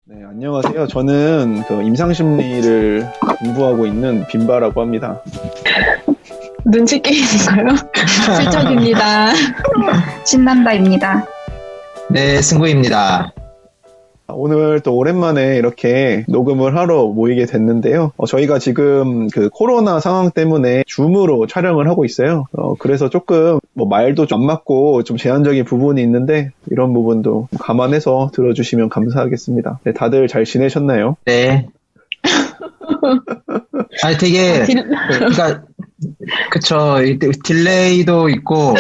네, 안녕하세요. 저는 그 임상심리를 공부하고 있는 빈바라고 합니다. 눈치 게임인가요? 실적입니다. 신난다입니다. 네, 승구입니다. 오늘 또 오랜만에 이렇게 녹음을 하러 모이게 됐는데요. 저희가 지금 그 코로나 상황 때문에 줌으로 촬영을 하고 있어요. 그래서 조금 말도 좀 안 맞고 좀 제한적인 부분이 있는데 이런 부분도 감안해서 들어주시면 감사하겠습니다. 네, 다들 잘 지내셨나요? 네. 아니, 되게, 그러니까, 그쵸. 딜레이도 있고,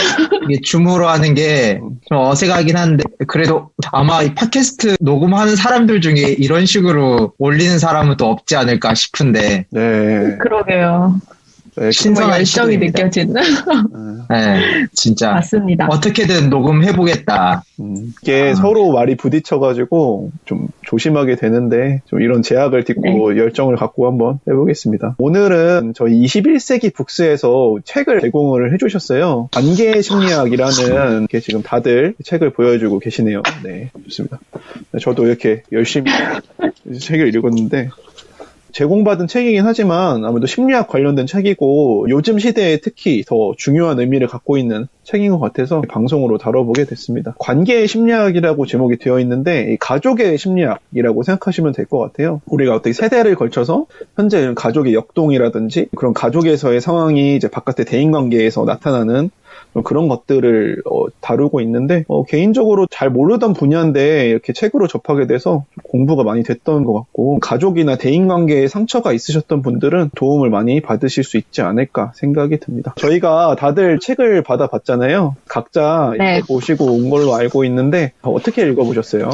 이게 줌으로 하는 게 좀 어색하긴 한데, 그래도 아마 이 팟캐스트 녹음하는 사람들 중에 이런 식으로 올리는 사람은 또 없지 않을까 싶은데. 네. 그러게요. 네, 정말 열정이 느껴지는. 네, 진짜. 맞습니다. 어떻게든 녹음해보겠다. 이게 서로 말이 부딪혀가지고 좀 조심하게 되는데 좀 이런 제약을 딛고 열정을 갖고 한번 해보겠습니다. 오늘은 저희 21세기 북스에서 책을 제공을 해주셨어요. 관계 심리학이라는 게 지금 다들 책을 보여주고 계시네요. 네, 좋습니다. 저도 이렇게 열심히 책을 읽었는데 제공받은 책이긴 하지만 아무래도 심리학 관련된 책이고 요즘 시대에 특히 더 중요한 의미를 갖고 있는 책인 것 같아서 방송으로 다뤄보게 됐습니다. 관계의 심리학이라고 제목이 되어 있는데 이 가족의 심리학이라고 생각하시면 될 것 같아요. 우리가 어떻게 세대를 걸쳐서 현재 가족의 역동이라든지 그런 가족에서의 상황이 이제 바깥의 대인관계에서 나타나는 그런 것들을 다루고 있는데 개인적으로 잘 모르던 분야인데 이렇게 책으로 접하게 돼서 공부가 많이 됐던 것 같고 가족이나 대인관계에 상처가 있으셨던 분들은 도움을 많이 받으실 수 있지 않을까 생각이 듭니다. 저희가 다들 책을 받아봤잖아요. 각자 읽어보시고 온 걸로 알고 있는데 어떻게 읽어보셨어요?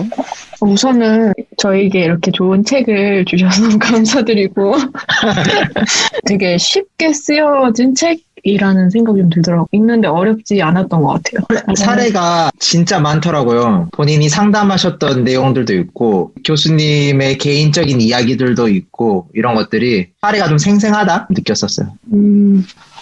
우선은 저에게 이렇게 좋은 책을 주셔서 감사드리고 되게 쉽게 쓰여진 책이라는 생각이 좀 들더라고요. 읽는데 어렵지 않았던 것 같아요. 사례가 진짜 많더라고요. 본인이 상담하셨던 내용들도 있고 교수님의 개인적인 이야기들도 있고 이런 것들이 사례가 좀 생생하다 느꼈었어요.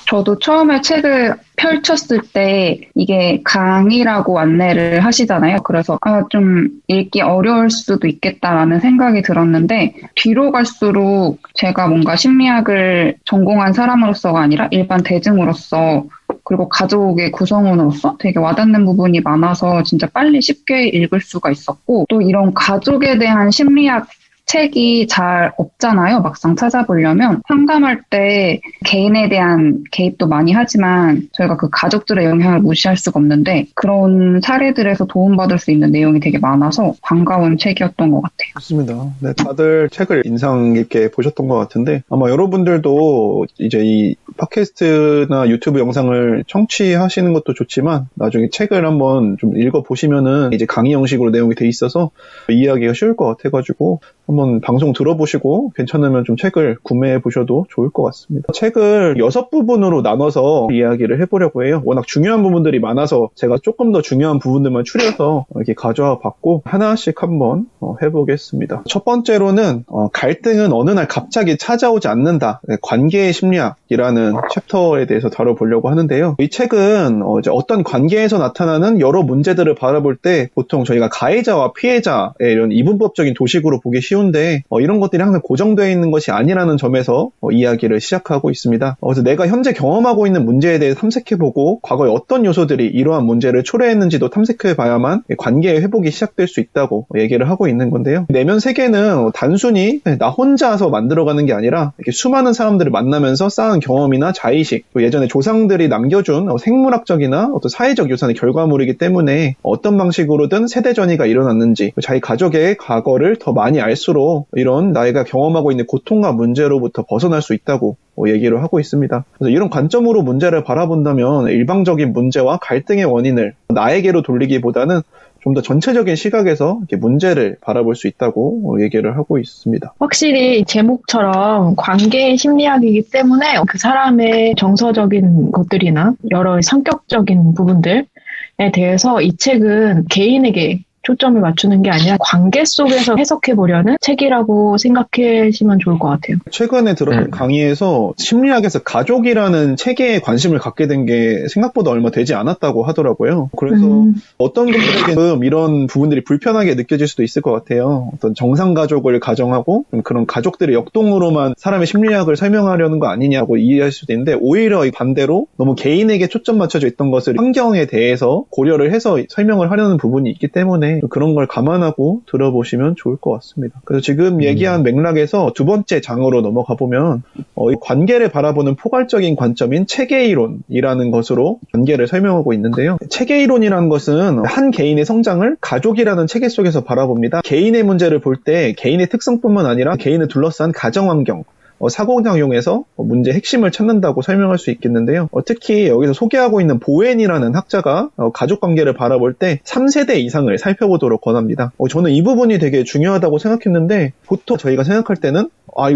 저도 처음에 책을 펼쳤을 때 이게 강의라고 안내를 하시잖아요. 그래서 좀 읽기 어려울 수도 있겠다라는 생각이 들었는데 뒤로 갈수록 제가 뭔가 심리학을 전공한 사람으로서가 아니라 일반 대중으로서 그리고 가족의 구성원으로서 되게 와닿는 부분이 많아서 진짜 빨리 쉽게 읽을 수가 있었고 또 이런 가족에 대한 심리학 책이 잘 없잖아요. 막상 찾아보려면 상담할 때 개인에 대한 개입도 많이 하지만 저희가 그 가족들의 영향을 무시할 수가 없는데 그런 사례들에서 도움받을 수 있는 내용이 되게 많아서 반가운 책이었던 것 같아요. 좋습니다. 네, 다들 책을 인상 깊게 보셨던 것 같은데 아마 여러분들도 이제 이 팟캐스트나 유튜브 영상을 청취하시는 것도 좋지만 나중에 책을 한번 좀 읽어보시면은 이제 강의 형식으로 내용이 돼 있어서 이해하기가 쉬울 것 같아가지고 한번 방송 들어보시고 괜찮으면 좀 책을 구매해 보셔도 좋을 것 같습니다. 책을 6부분으로 나눠서 이야기를 해보려고 해요. 워낙 중요한 부분들이 많아서 제가 조금 더 중요한 부분들만 추려서 이렇게 가져와 봤고 하나씩 한번 해보겠습니다. 첫 번째로는 갈등은 어느 날 갑자기 찾아오지 않는다. 관계의 심리학이라는 챕터에 대해서 다뤄보려고 하는데요. 이 책은 이제 어떤 관계에서 나타나는 여러 문제들을 바라볼 때 보통 저희가 가해자와 피해자의 이런 이분법적인 도식으로 보기 쉬운데 이런 것들이 항상 고정되어 있는 것이 아니라는 점에서 이야기를 시작하고 있습니다. 그래서 내가 현재 경험하고 있는 문제에 대해 탐색해보고 과거에 어떤 요소들이 이러한 문제를 초래했는지도 탐색해봐야만 관계의 회복이 시작될 수 있다고 얘기를 하고 있는 건데요. 내면 세계는 단순히 나 혼자서 만들어가는 게 아니라 이렇게 수많은 사람들을 만나면서 쌓은 경험이나 자의식, 예전에 조상들이 남겨준 생물학적이나 어떤 사회적 유산의 결과물이기 때문에 어떤 방식으로든 세대 전이가 일어났는지 자기 가족의 과거를 더 많이 알수록 이런 나이가 경험하고 있는 고통과 문제로부터 벗어날 수 있다고 얘기를 하고 있습니다. 그래서 이런 관점으로 문제를 바라본다면 일방적인 문제와 갈등의 원인을 나에게로 돌리기보다는 좀 더 전체적인 시각에서 이렇게 문제를 바라볼 수 있다고 얘기를 하고 있습니다. 확실히 제목처럼 관계의 심리학이기 때문에 그 사람의 정서적인 것들이나 여러 성격적인 부분들에 대해서 이 책은 개인에게 초점을 맞추는 게 아니라 관계 속에서 해석해보려는 책이라고 생각하시면 좋을 것 같아요. 최근에 들었던 강의에서 심리학에서 가족이라는 체계에 관심을 갖게 된 게 생각보다 얼마 되지 않았다고 하더라고요. 그래서 어떤 분들에게는 이런 부분들이 불편하게 느껴질 수도 있을 것 같아요. 어떤 정상가족을 가정하고 그런 가족들의 역동으로만 사람의 심리학을 설명하려는 거 아니냐고 이해할 수도 있는데 오히려 반대로 너무 개인에게 초점 맞춰져 있던 것을 환경에 대해서 고려를 해서 설명을 하려는 부분이 있기 때문에 그런 걸 감안하고 들어보시면 좋을 것 같습니다. 그래서 지금 얘기한 맥락에서 두 번째 장으로 넘어가 보면 이 관계를 바라보는 포괄적인 관점인 체계이론이라는 것으로 관계를 설명하고 있는데요. 체계이론이라는 것은 한 개인의 성장을 가족이라는 체계 속에서 바라봅니다. 개인의 문제를 볼 때 개인의 특성뿐만 아니라 개인을 둘러싼 가정환경, 사고작용에서 문제의 핵심을 찾는다고 설명할 수 있겠는데요. 특히 여기서 소개하고 있는 보웬이라는 학자가 가족관계를 바라볼 때 3세대 이상을 살펴보도록 권합니다. 저는 이 부분이 되게 중요하다고 생각했는데 보통 저희가 생각할 때는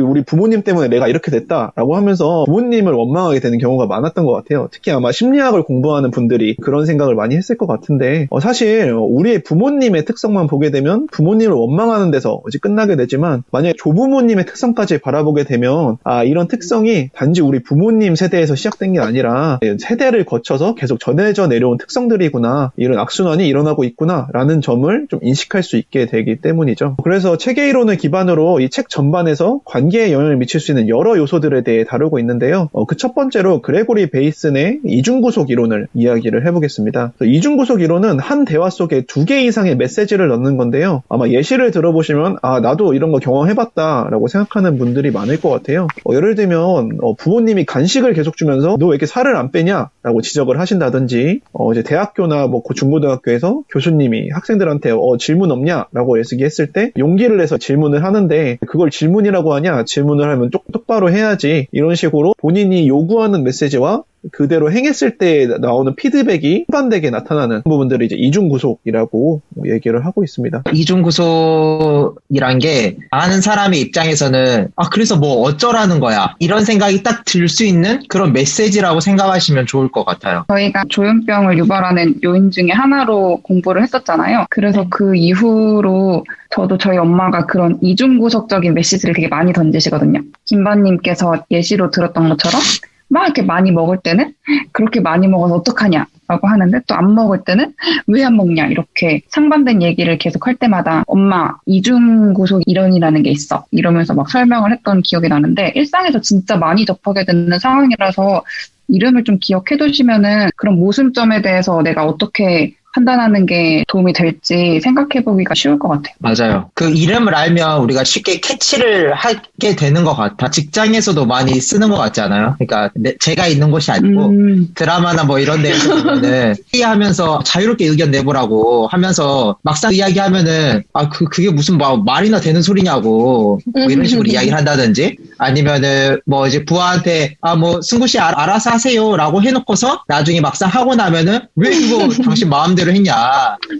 우리 부모님 때문에 내가 이렇게 됐다라고 하면서 부모님을 원망하게 되는 경우가 많았던 것 같아요. 특히 아마 심리학을 공부하는 분들이 그런 생각을 많이 했을 것 같은데 사실 우리의 부모님의 특성만 보게 되면 부모님을 원망하는 데서 끝나게 되지만 만약에 조부모님의 특성까지 바라보게 되면 이런 특성이 단지 우리 부모님 세대에서 시작된 게 아니라 세대를 거쳐서 계속 전해져 내려온 특성들이구나, 이런 악순환이 일어나고 있구나 라는 점을 좀 인식할 수 있게 되기 때문이죠. 그래서 체계이론을 기반으로 이 책 전반에서 관계에 영향을 미칠 수 있는 여러 요소들에 대해 다루고 있는데요. 그 첫 번째로 그레고리 베이슨의 이중구속 이론을 이야기를 해보겠습니다. 이중구속 이론은 한 대화 속에 2개 이상의 메시지를 넣는 건데요. 아마 예시를 들어보시면 나도 이런 거 경험해봤다라고 생각하는 분들이 많을 것 같아요. 예를 들면 부모님이 간식을 계속 주면서 너 왜 이렇게 살을 안 빼냐? 라고 지적을 하신다든지 이제 대학교나 중고등학교에서 교수님이 학생들한테 질문 없냐? 라고 예스기했을 때 용기를 내서 질문을 하는데 그걸 질문이라고 하냐? 질문을 하면 똑바로 해야지. 이런 식으로 본인이 요구하는 메시지와 그대로 행했을 때 나오는 피드백이 반대게 나타나는 부분들을 이제 이중구속이라고 얘기를 하고 있습니다. 이중구속이란 게 아는 사람의 입장에서는 그래서 뭐 어쩌라는 거야 이런 생각이 딱 들 수 있는 그런 메시지라고 생각하시면 좋을 것 같아요. 저희가 조현병을 유발하는 요인 중에 하나로 공부를 했었잖아요. 그래서 그 이후로 저도 저희 엄마가 그런 이중구속적인 메시지를 되게 많이 던지시거든요. 김반님께서 예시로 들었던 것처럼 막 이렇게 많이 먹을 때는 그렇게 많이 먹어서 어떡하냐 라고 하는데 또 안 먹을 때는 왜 안 먹냐 이렇게 상반된 얘기를 계속 할 때마다 엄마 이중구속 이론이라는 게 있어 이러면서 막 설명을 했던 기억이 나는데 일상에서 진짜 많이 접하게 되는 상황이라서 이름을 좀 기억해 두시면은 그런 모순점에 대해서 내가 어떻게 판단하는 게 도움이 될지 생각해보기가 쉬울 것 같아요. 맞아요. 그 이름을 알면 우리가 쉽게 캐치를 하게 되는 것 같아. 직장에서도 많이 쓰는 것 같지 않아요? 그러니까 제가 있는 곳이 아니고 드라마나 뭐 이런 데에서 보면은 회의하면서 자유롭게 의견 내보라고 하면서 막상 이야기하면은 그게 무슨 말이나 되는 소리냐고 뭐 이런 식으로 이야기를 한다든지 아니면은 뭐 이제 부하한테 뭐 승구 씨 알아서 하세요라고 해놓고서 나중에 막상 하고 나면은 왜 이거 당신 마음대로 했냐.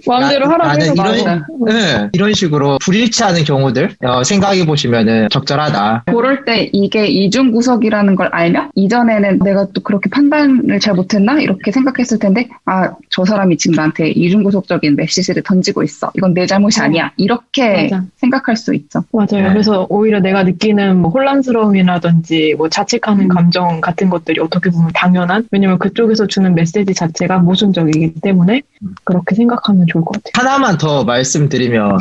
마음대로 하라고 해서 이런 식으로 불일치하는 경우들 생각해 보시면은 적절하다. 그럴 때 이게 이중구속이라는 걸 알면 이전에는 내가 또 그렇게 판단을 잘 못했나 이렇게 생각했을 텐데 저 사람이 지금 나한테 이중구속적인 메시지를 던지고 있어. 이건 내 잘못이 아니야. 이렇게 맞아. 생각할 수 있죠. 맞아요. 그래서 오히려 내가 느끼는 뭐 혼란스러움이라든지 뭐 자책하는 감정 같은 것들이 어떻게 보면 당연한, 왜냐면 그쪽에서 주는 메시지 자체가 모순적이기 때문에 그렇게 생각하면 좋을 것 같아요. 하나만 더 말씀드리면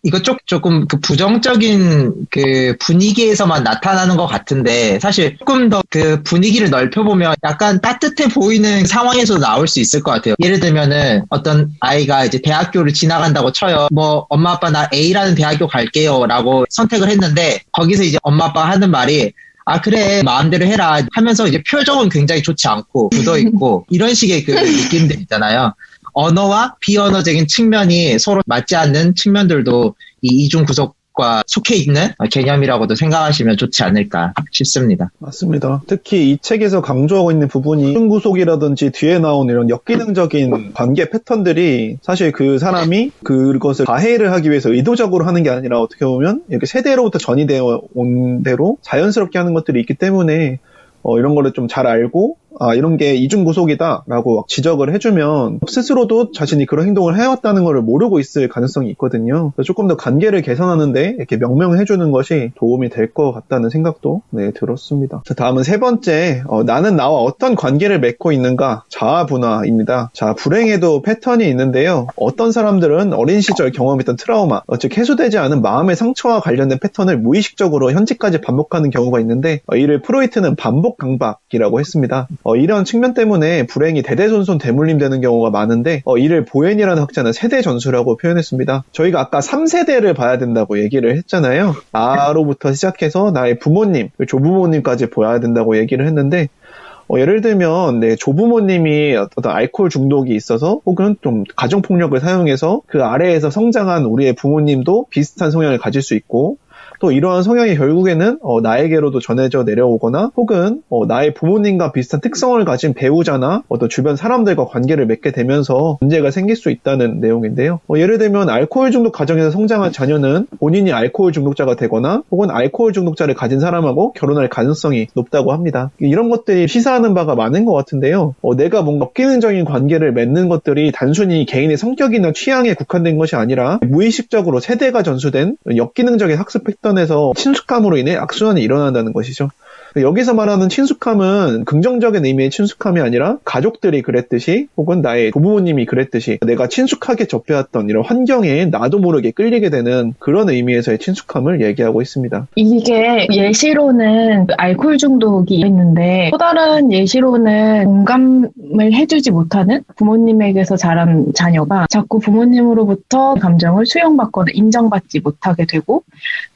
이거 조금 그 부정적인 그 분위기에서만 나타나는 것 같은데 사실 조금 더 그 분위기를 넓혀보면 약간 따뜻해 보이는 상황에서 나올 수 있을 것 같아요. 예를 들면은 어떤 아이가 이제 대학교를 지나간다고 쳐요. 뭐 엄마 아빠 나 A라는 대학교 갈게요 라고 선택을 했는데 거기서 이제 엄마 아빠가 하는 말이 그래 마음대로 해라 하면서 이제 표정은 굉장히 좋지 않고 굳어있고 이런 식의 그 느낌들 있잖아요. 언어와 비언어적인 측면이 서로 맞지 않는 측면들도 이 이중구속과 속해 있는 개념이라고도 생각하시면 좋지 않을까 싶습니다. 맞습니다. 특히 이 책에서 강조하고 있는 부분이 이중구속이라든지 뒤에 나온 이런 역기능적인 관계 패턴들이 사실 그 사람이 그것을 가해를 하기 위해서 의도적으로 하는 게 아니라 어떻게 보면 이렇게 세대로부터 전이되어 온 대로 자연스럽게 하는 것들이 있기 때문에 이런 거를 좀 잘 알고 이런 게 이중구속이다라고 지적을 해주면 스스로도 자신이 그런 행동을 해왔다는 걸 모르고 있을 가능성이 있거든요. 조금 더 관계를 개선하는데 이렇게 명명해주는 것이 도움이 될 것 같다는 생각도 들었습니다. 자, 다음은 세 번째, 나는 나와 어떤 관계를 맺고 있는가? 자아분화입니다. 자, 불행에도 패턴이 있는데요. 어떤 사람들은 어린 시절 경험했던 트라우마, 즉 해소되지 않은 마음의 상처와 관련된 패턴을 무의식적으로 현재까지 반복하는 경우가 있는데 이를 프로이트는 반복 강박이라고 했습니다. 이런 측면 때문에 불행이 대대손손 대물림되는 경우가 많은데 이를 보엔이라는 학자는 세대 전수라고 표현했습니다. 저희가 아까 3세대를 봐야 된다고 얘기를 했잖아요. 나로부터 시작해서 나의 부모님, 조부모님까지 봐야 된다고 얘기를 했는데 예를 들면 조부모님이 어떤 알코올 중독이 있어서 혹은 좀 가정폭력을 사용해서 그 아래에서 성장한 우리의 부모님도 비슷한 성향을 가질 수 있고 또 이러한 성향이 결국에는 나에게로도 전해져 내려오거나 혹은 나의 부모님과 비슷한 특성을 가진 배우자나 어떤 주변 사람들과 관계를 맺게 되면서 문제가 생길 수 있다는 내용인데요. 예를 들면 알코올 중독 가정에서 성장한 자녀는 본인이 알코올 중독자가 되거나 혹은 알코올 중독자를 가진 사람하고 결혼할 가능성이 높다고 합니다. 이런 것들이 시사하는 바가 많은 것 같은데요. 내가 뭔가 기능적인 관계를 맺는 것들이 단순히 개인의 성격이나 취향에 국한된 것이 아니라 무의식적으로 세대가 전수된 역기능적인 학습 패턴에서 친숙함으로 인해 악순환이 일어난다는 것이죠. 여기서 말하는 친숙함은 긍정적인 의미의 친숙함이 아니라 가족들이 그랬듯이 혹은 나의 조부모님이 그랬듯이 내가 친숙하게 접해왔던 이런 환경에 나도 모르게 끌리게 되는 그런 의미에서의 친숙함을 얘기하고 있습니다. 이게 예시로는 알코올 중독이 있는데 또 다른 예시로는 공감을 해주지 못하는 부모님에게서 자란 자녀가 자꾸 부모님으로부터 감정을 수용받거나 인정받지 못하게 되고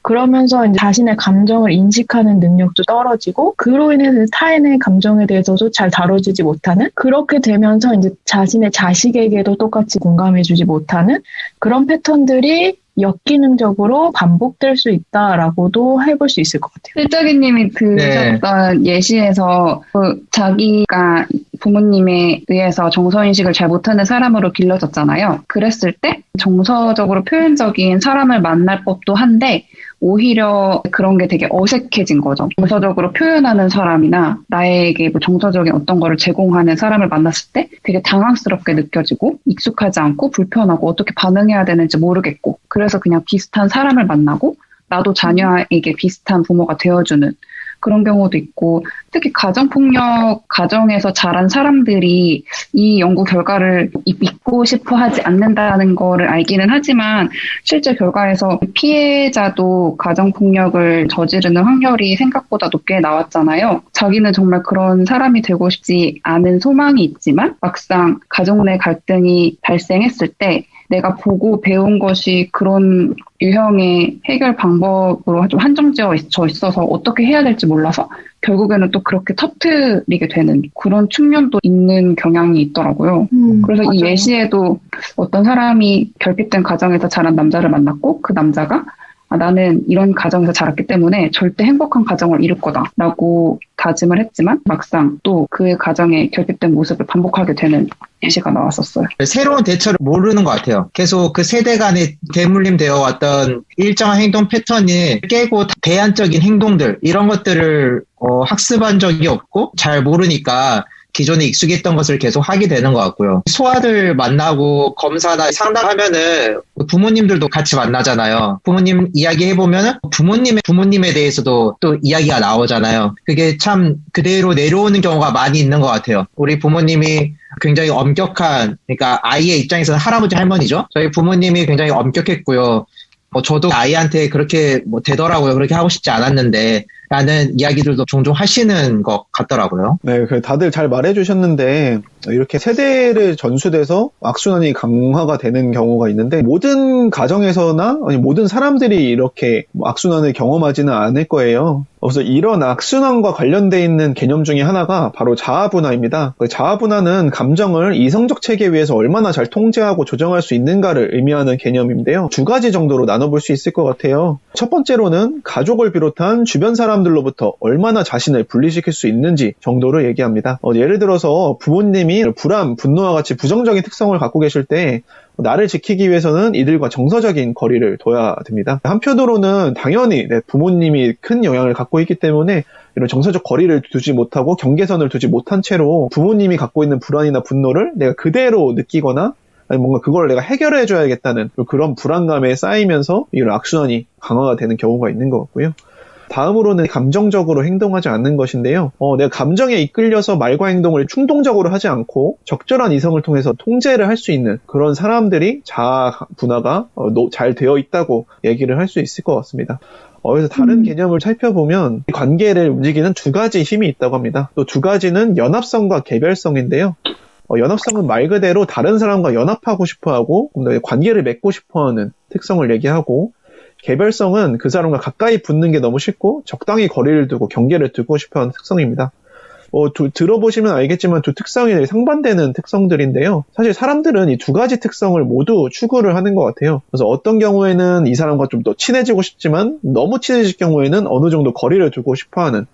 그러면서 이제 자신의 감정을 인식하는 능력도 떨어지고 그로 인해서 타인의 감정에 대해서도 잘 다뤄주지 못하는 그렇게 되면서 이제 자신의 자식에게도 똑같이 공감해주지 못하는 그런 패턴들이 역기능적으로 반복될 수 있다라고도 해볼 수 있을 것 같아요. 필자기님이 드셨던 예시에서 자기가 부모님에 의해서 정서인식을 잘 못하는 사람으로 길러졌잖아요. 그랬을 때 정서적으로 표현적인 사람을 만날 법도 한데 오히려 그런 게 되게 어색해진 거죠. 정서적으로 표현하는 사람이나 나에게 뭐 정서적인 어떤 거를 제공하는 사람을 만났을 때 되게 당황스럽게 느껴지고 익숙하지 않고 불편하고 어떻게 반응해야 되는지 모르겠고 그래서 그냥 비슷한 사람을 만나고 나도 자녀에게 비슷한 부모가 되어주는 그런 경우도 있고 특히 가정폭력 가정에서 자란 사람들이 이 연구 결과를 믿고 싶어 하지 않는다는 거를 알기는 하지만 실제 결과에서 피해자도 가정폭력을 저지르는 확률이 생각보다 높게 나왔잖아요. 자기는 정말 그런 사람이 되고 싶지 않은 소망이 있지만 막상 가족 내 갈등이 발생했을 때 내가 보고 배운 것이 그런 유형의 해결 방법으로 좀 한정되어 있어서 어떻게 해야 될지 몰라서 결국에는 또 그렇게 터뜨리게 되는 그런 측면도 있는 경향이 있더라고요. 그래서 맞아요. 이 예시에도 어떤 사람이 결핍된 가정에서 자란 남자를 만났고 그 남자가 나는 이런 가정에서 자랐기 때문에 절대 행복한 가정을 이룰 거다라고 다짐을 했지만 막상 또 그의 가정의 결핍된 모습을 반복하게 되는 예시가 나왔었어요. 새로운 대처를 모르는 것 같아요. 계속 그 세대 간에 대물림되어 왔던 일정한 행동 패턴이 깨고 대안적인 행동들 이런 것들을 학습한 적이 없고 잘 모르니까 기존에 익숙했던 것을 계속 하게 되는 것 같고요. 소아들 만나고 검사나 상담하면은 부모님들도 같이 만나잖아요. 부모님 이야기 해보면은 부모님에 대해서도 또 이야기가 나오잖아요. 그게 참 그대로 내려오는 경우가 많이 있는 것 같아요. 우리 부모님이 굉장히 엄격한, 그러니까 아이의 입장에서는 할아버지 할머니죠. 저희 부모님이 굉장히 엄격했고요. 저도 아이한테 그렇게 되더라고요. 그렇게 하고 싶지 않았는데 라는 이야기들도 종종 하시는 것 같더라고요. 네, 다들 잘 말해주셨는데 이렇게 세대를 전수돼서 악순환이 강화가 되는 경우가 있는데 모든 가정에서나 아니 모든 사람들이 이렇게 악순환을 경험하지는 않을 거예요. 그래서 이런 악순환과 관련돼 있는 개념 중에 하나가 바로 자아분화입니다. 자아분화는 감정을 이성적 체계 위에서 얼마나 잘 통제하고 조정할 수 있는가를 의미하는 개념인데요. 두 가지 정도로 나눠볼 수 있을 것 같아요. 첫 번째로는 가족을 비롯한 주변 사람들로부터 얼마나 자신을 분리시킬 수 있는지 정도를 얘기합니다. 예를 들어서 부모님이 불안, 분노와 같이 부정적인 특성을 갖고 계실 때 나를 지키기 위해서는 이들과 정서적인 거리를 둬야 됩니다. 한편으로는 당연히 내 부모님이 큰 영향을 갖고 있기 때문에 이런 정서적 거리를 두지 못하고 경계선을 두지 못한 채로 부모님이 갖고 있는 불안이나 분노를 내가 그대로 느끼거나 아니 뭔가 그걸 내가 해결해 줘야겠다는 그런 불안감에 쌓이면서 이런 악순환이 강화가 되는 경우가 있는 것 같고요. 다음으로는 감정적으로 행동하지 않는 것인데요. 내가 감정에 이끌려서 말과 행동을 충동적으로 하지 않고 적절한 이성을 통해서 통제를 할 수 있는 그런 사람들이 자아 분화가 잘 되어 있다고 얘기를 할 수 있을 것 같습니다. 그래서 다른 개념을 살펴보면 관계를 움직이는 두 가지 힘이 있다고 합니다. 또 두 가지는 연합성과 개별성인데요. 연합성은 말 그대로 다른 사람과 연합하고 싶어하고 관계를 맺고 싶어하는 특성을 얘기하고, 개별성은 그 사람과 가까이 붙는 게 너무 쉽고 적당히 거리를 두고 경계를 두고 싶어하는 특성입니다. 들어보시면 알겠지만 두 특성이 상반되는 특성들인데요. 사실 사람들은 이 두 가지 특성을 모두 추구를 하는 것 같아요. 그래서 어떤 경우에는 이 사람과 좀 더 친해지고 싶지만 너무 친해질 경우에는 어느 정도 거리를 두고 싶어하는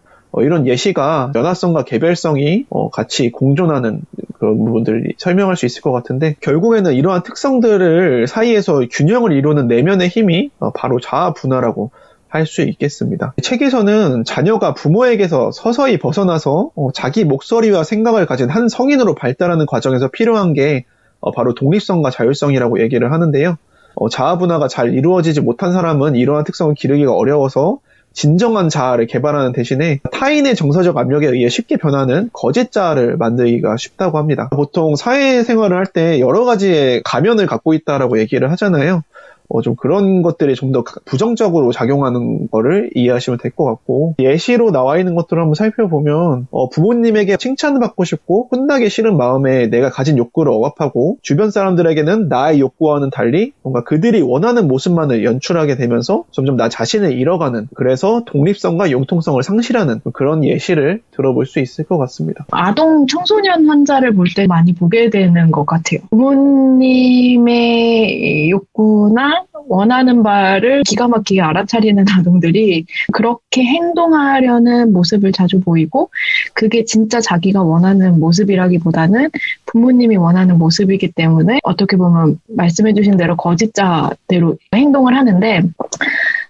이런 예시가 연합성과 개별성이 같이 공존하는 그런 부분들을 설명할 수 있을 것 같은데, 결국에는 이러한 특성들을 사이에서 균형을 이루는 내면의 힘이 바로 자아 분화라고 할 수 있겠습니다. 책에서는 자녀가 부모에게서 서서히 벗어나서 자기 목소리와 생각을 가진 한 성인으로 발달하는 과정에서 필요한 게 바로 독립성과 자율성이라고 얘기를 하는데요. 자아 분화가 잘 이루어지지 못한 사람은 이러한 특성을 기르기가 어려워서 진정한 자아를 개발하는 대신에 타인의 정서적 압력에 의해 쉽게 변하는 거짓 자아를 만들기가 쉽다고 합니다. 보통 사회생활을 할 때 여러 가지의 가면을 갖고 있다라고 얘기를 하잖아요. 좀 그런 것들이 좀 더 부정적으로 작용하는 거를 이해하시면 될 것 같고, 예시로 나와 있는 것들을 한번 살펴보면 부모님에게 칭찬을 받고 싶고 혼나기 싫은 마음에 내가 가진 욕구를 억압하고, 주변 사람들에게는 나의 욕구와는 달리 뭔가 그들이 원하는 모습만을 연출하게 되면서 점점 나 자신을 잃어가는, 그래서 독립성과 융통성을 상실하는 그런 예시를 들어볼 수 있을 것 같습니다. 아동 청소년 환자를 볼 때 많이 보게 되는 것 같아요. 부모님의 욕구나 원하는 바를 기가 막히게 알아차리는 아동들이 그렇게 행동하려는 모습을 자주 보이고, 그게 진짜 자기가 원하는 모습이라기보다는 부모님이 원하는 모습이기 때문에 어떻게 보면 말씀해주신 대로 거짓자대로 행동을 하는데,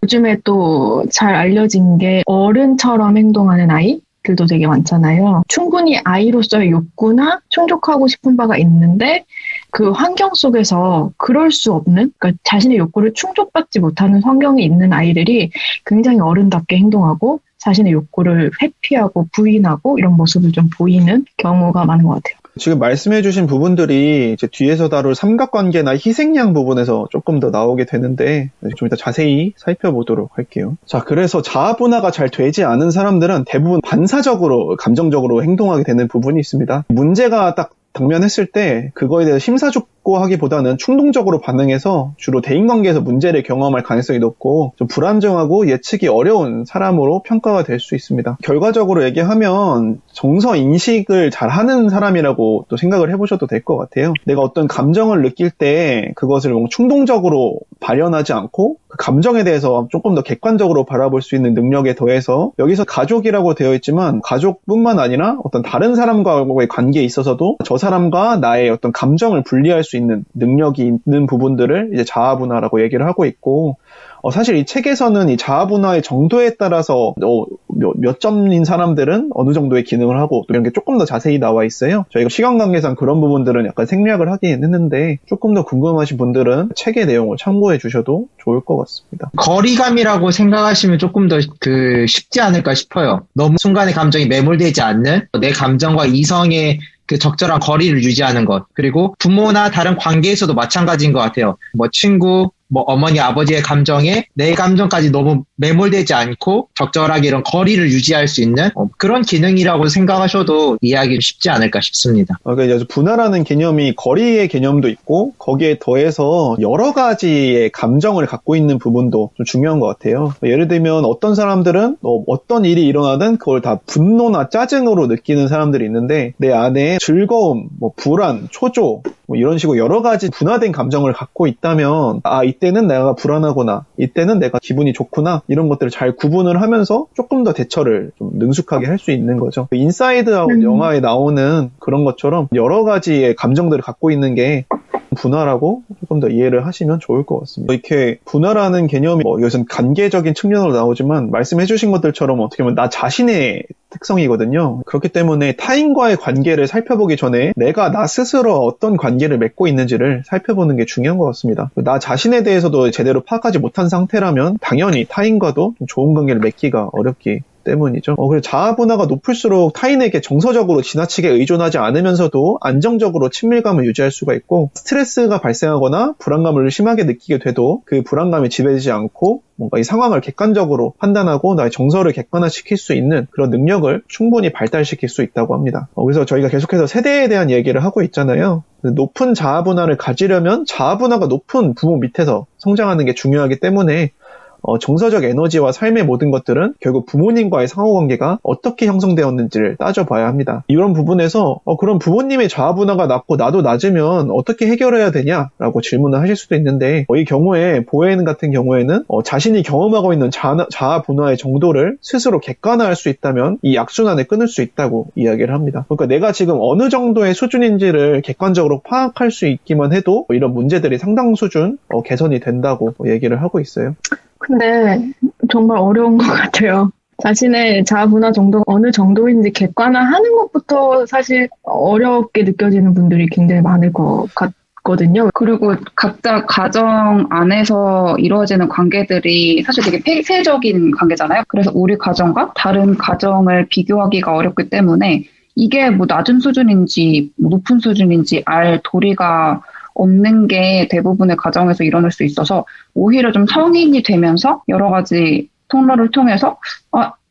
요즘에 또 잘 알려진 게 어른처럼 행동하는 아이 들도 되게 많잖아요. 충분히 아이로서의 욕구나 충족하고 싶은 바가 있는데 그 환경 속에서 그럴 수 없는, 그러니까 자신의 욕구를 충족받지 못하는 환경에 있는 아이들이 굉장히 어른답게 행동하고 자신의 욕구를 회피하고 부인하고 이런 모습을 좀 보이는 경우가 많은 것 같아요. 지금 말씀해주신 부분들이 이제 뒤에서 다룰 삼각관계나 희생양 부분에서 조금 더 나오게 되는데, 좀 이따 자세히 살펴보도록 할게요. 자, 그래서 자아 분화가 잘 되지 않은 사람들은 대부분 반사적으로, 감정적으로 행동하게 되는 부분이 있습니다. 문제가 딱 당면했을 때 그거에 대해서 심사숙고하기보다는 충동적으로 반응해서 주로 대인관계에서 문제를 경험할 가능성이 높고 좀 불안정하고 예측이 어려운 사람으로 평가가 될 수 있습니다. 결과적으로 얘기하면 정서 인식을 잘하는 사람이라고 또 생각을 해보셔도 될 것 같아요. 내가 어떤 감정을 느낄 때 그것을 뭔가 충동적으로 발현하지 않고 그 감정에 대해서 조금 더 객관적으로 바라볼 수 있는 능력에 더해서, 여기서 가족이라고 되어 있지만 가족뿐만 아니라 어떤 다른 사람과의 관계에 있어서도 저 사람과 나의 어떤 감정을 분리할 수 있는 능력이 있는 부분들을 이제 자아 분화라고 얘기를 하고 있고, 사실 이 책에서는 이 자아 분화의 정도에 따라서 몇 점인 사람들은 어느 정도의 기능을 하고 또 이런 게 조금 더 자세히 나와 있어요. 저희가 시간 관계상 그런 부분들은 약간 생략을 하긴 했는데, 조금 더 궁금하신 분들은 책의 내용을 참고해 주셔도 좋을 것 같습니다. 거리감이라고 생각하시면 조금 더 쉽지 않을까 싶어요. 너무 순간의 감정이 매몰되지 않는, 내 감정과 이성의 그 적절한 거리를 유지하는 것. 그리고 부모나 다른 관계에서도 마찬가지인 것 같아요. 친구, 어머니, 아버지의 감정에 내 감정까지 너무 매몰되지 않고 적절하게 이런 거리를 유지할 수 있는 그런 기능이라고 생각하셔도 이해하기 쉽지 않을까 싶습니다. 그러니까 분화라는 개념이 거리의 개념도 있고 거기에 더해서 여러 가지의 감정을 갖고 있는 부분도 좀 중요한 것 같아요. 예를 들면 어떤 사람들은 어떤 일이 일어나든 그걸 다 분노나 짜증으로 느끼는 사람들이 있는데, 내 안에 즐거움, 불안, 초조 이런 식으로 여러 가지 분화된 감정을 갖고 있다면, 이때는 내가 불안하구나, 이때는 내가 기분이 좋구나, 이런 것들을 잘 구분을 하면서 조금 더 대처를 좀 능숙하게 할 수 있는 거죠. 인사이드 아웃 영화에 나오는 그런 것처럼 여러 가지의 감정들을 갖고 있는 게 분화라고 조금 더 이해를 하시면 좋을 것 같습니다. 이렇게 분화라는 개념이 이것은 관계적인 측면으로 나오지만 말씀해주신 것들처럼 어떻게 보면 나 자신의 특성이거든요. 그렇기 때문에 타인과의 관계를 살펴보기 전에 내가 나 스스로 어떤 관계를 맺고 있는지를 살펴보는 게 중요한 것 같습니다. 나 자신에 대해서도 제대로 파악하지 못한 상태라면 당연히 타인과도 좀 좋은 관계를 맺기가 어렵기 때문이죠. 그리고 자아 분화가 높을수록 타인에게 정서적으로 지나치게 의존하지 않으면서도 안정적으로 친밀감을 유지할 수가 있고, 스트레스가 발생하거나 불안감을 심하게 느끼게 돼도 그 불안감에 지배되지 않고 뭔가 이 상황을 객관적으로 판단하고 나의 정서를 객관화시킬 수 있는 그런 능력을 충분히 발달시킬 수 있다고 합니다. 그래서 저희가 계속해서 세대에 대한 얘기를 하고 있잖아요. 높은 자아 분화를 가지려면 자아 분화가 높은 부모 밑에서 성장하는 게 중요하기 때문에 정서적 에너지와 삶의 모든 것들은 결국 부모님과의 상호관계가 어떻게 형성되었는지를 따져봐야 합니다. 이런 부분에서 그럼 부모님의 자아 분화가 낮고 나도 낮으면 어떻게 해결해야 되냐라고 질문을 하실 수도 있는데, 이 경우에 보헤인 같은 경우에는 자신이 경험하고 있는 자아 분화의 정도를 스스로 객관화할 수 있다면 이 악순환을 끊을 수 있다고 이야기를 합니다. 그러니까 내가 지금 어느 정도의 수준인지를 객관적으로 파악할 수 있기만 해도 이런 문제들이 상당 수준 개선이 된다고 얘기를 하고 있어요. 근데 정말 어려운 것 같아요. 자신의 자아 분화 정도가 어느 정도인지 객관화하는 것부터 사실 어렵게 느껴지는 분들이 굉장히 많을 것 같거든요. 그리고 각자 가정 안에서 이루어지는 관계들이 사실 되게 폐쇄적인 관계잖아요. 그래서 우리 가정과 다른 가정을 비교하기가 어렵기 때문에 이게 뭐 낮은 수준인지 높은 수준인지 알 도리가 없는 게 대부분의 가정에서 일어날 수 있어서 오히려 좀 성인이 되면서 여러 가지 통로를 통해서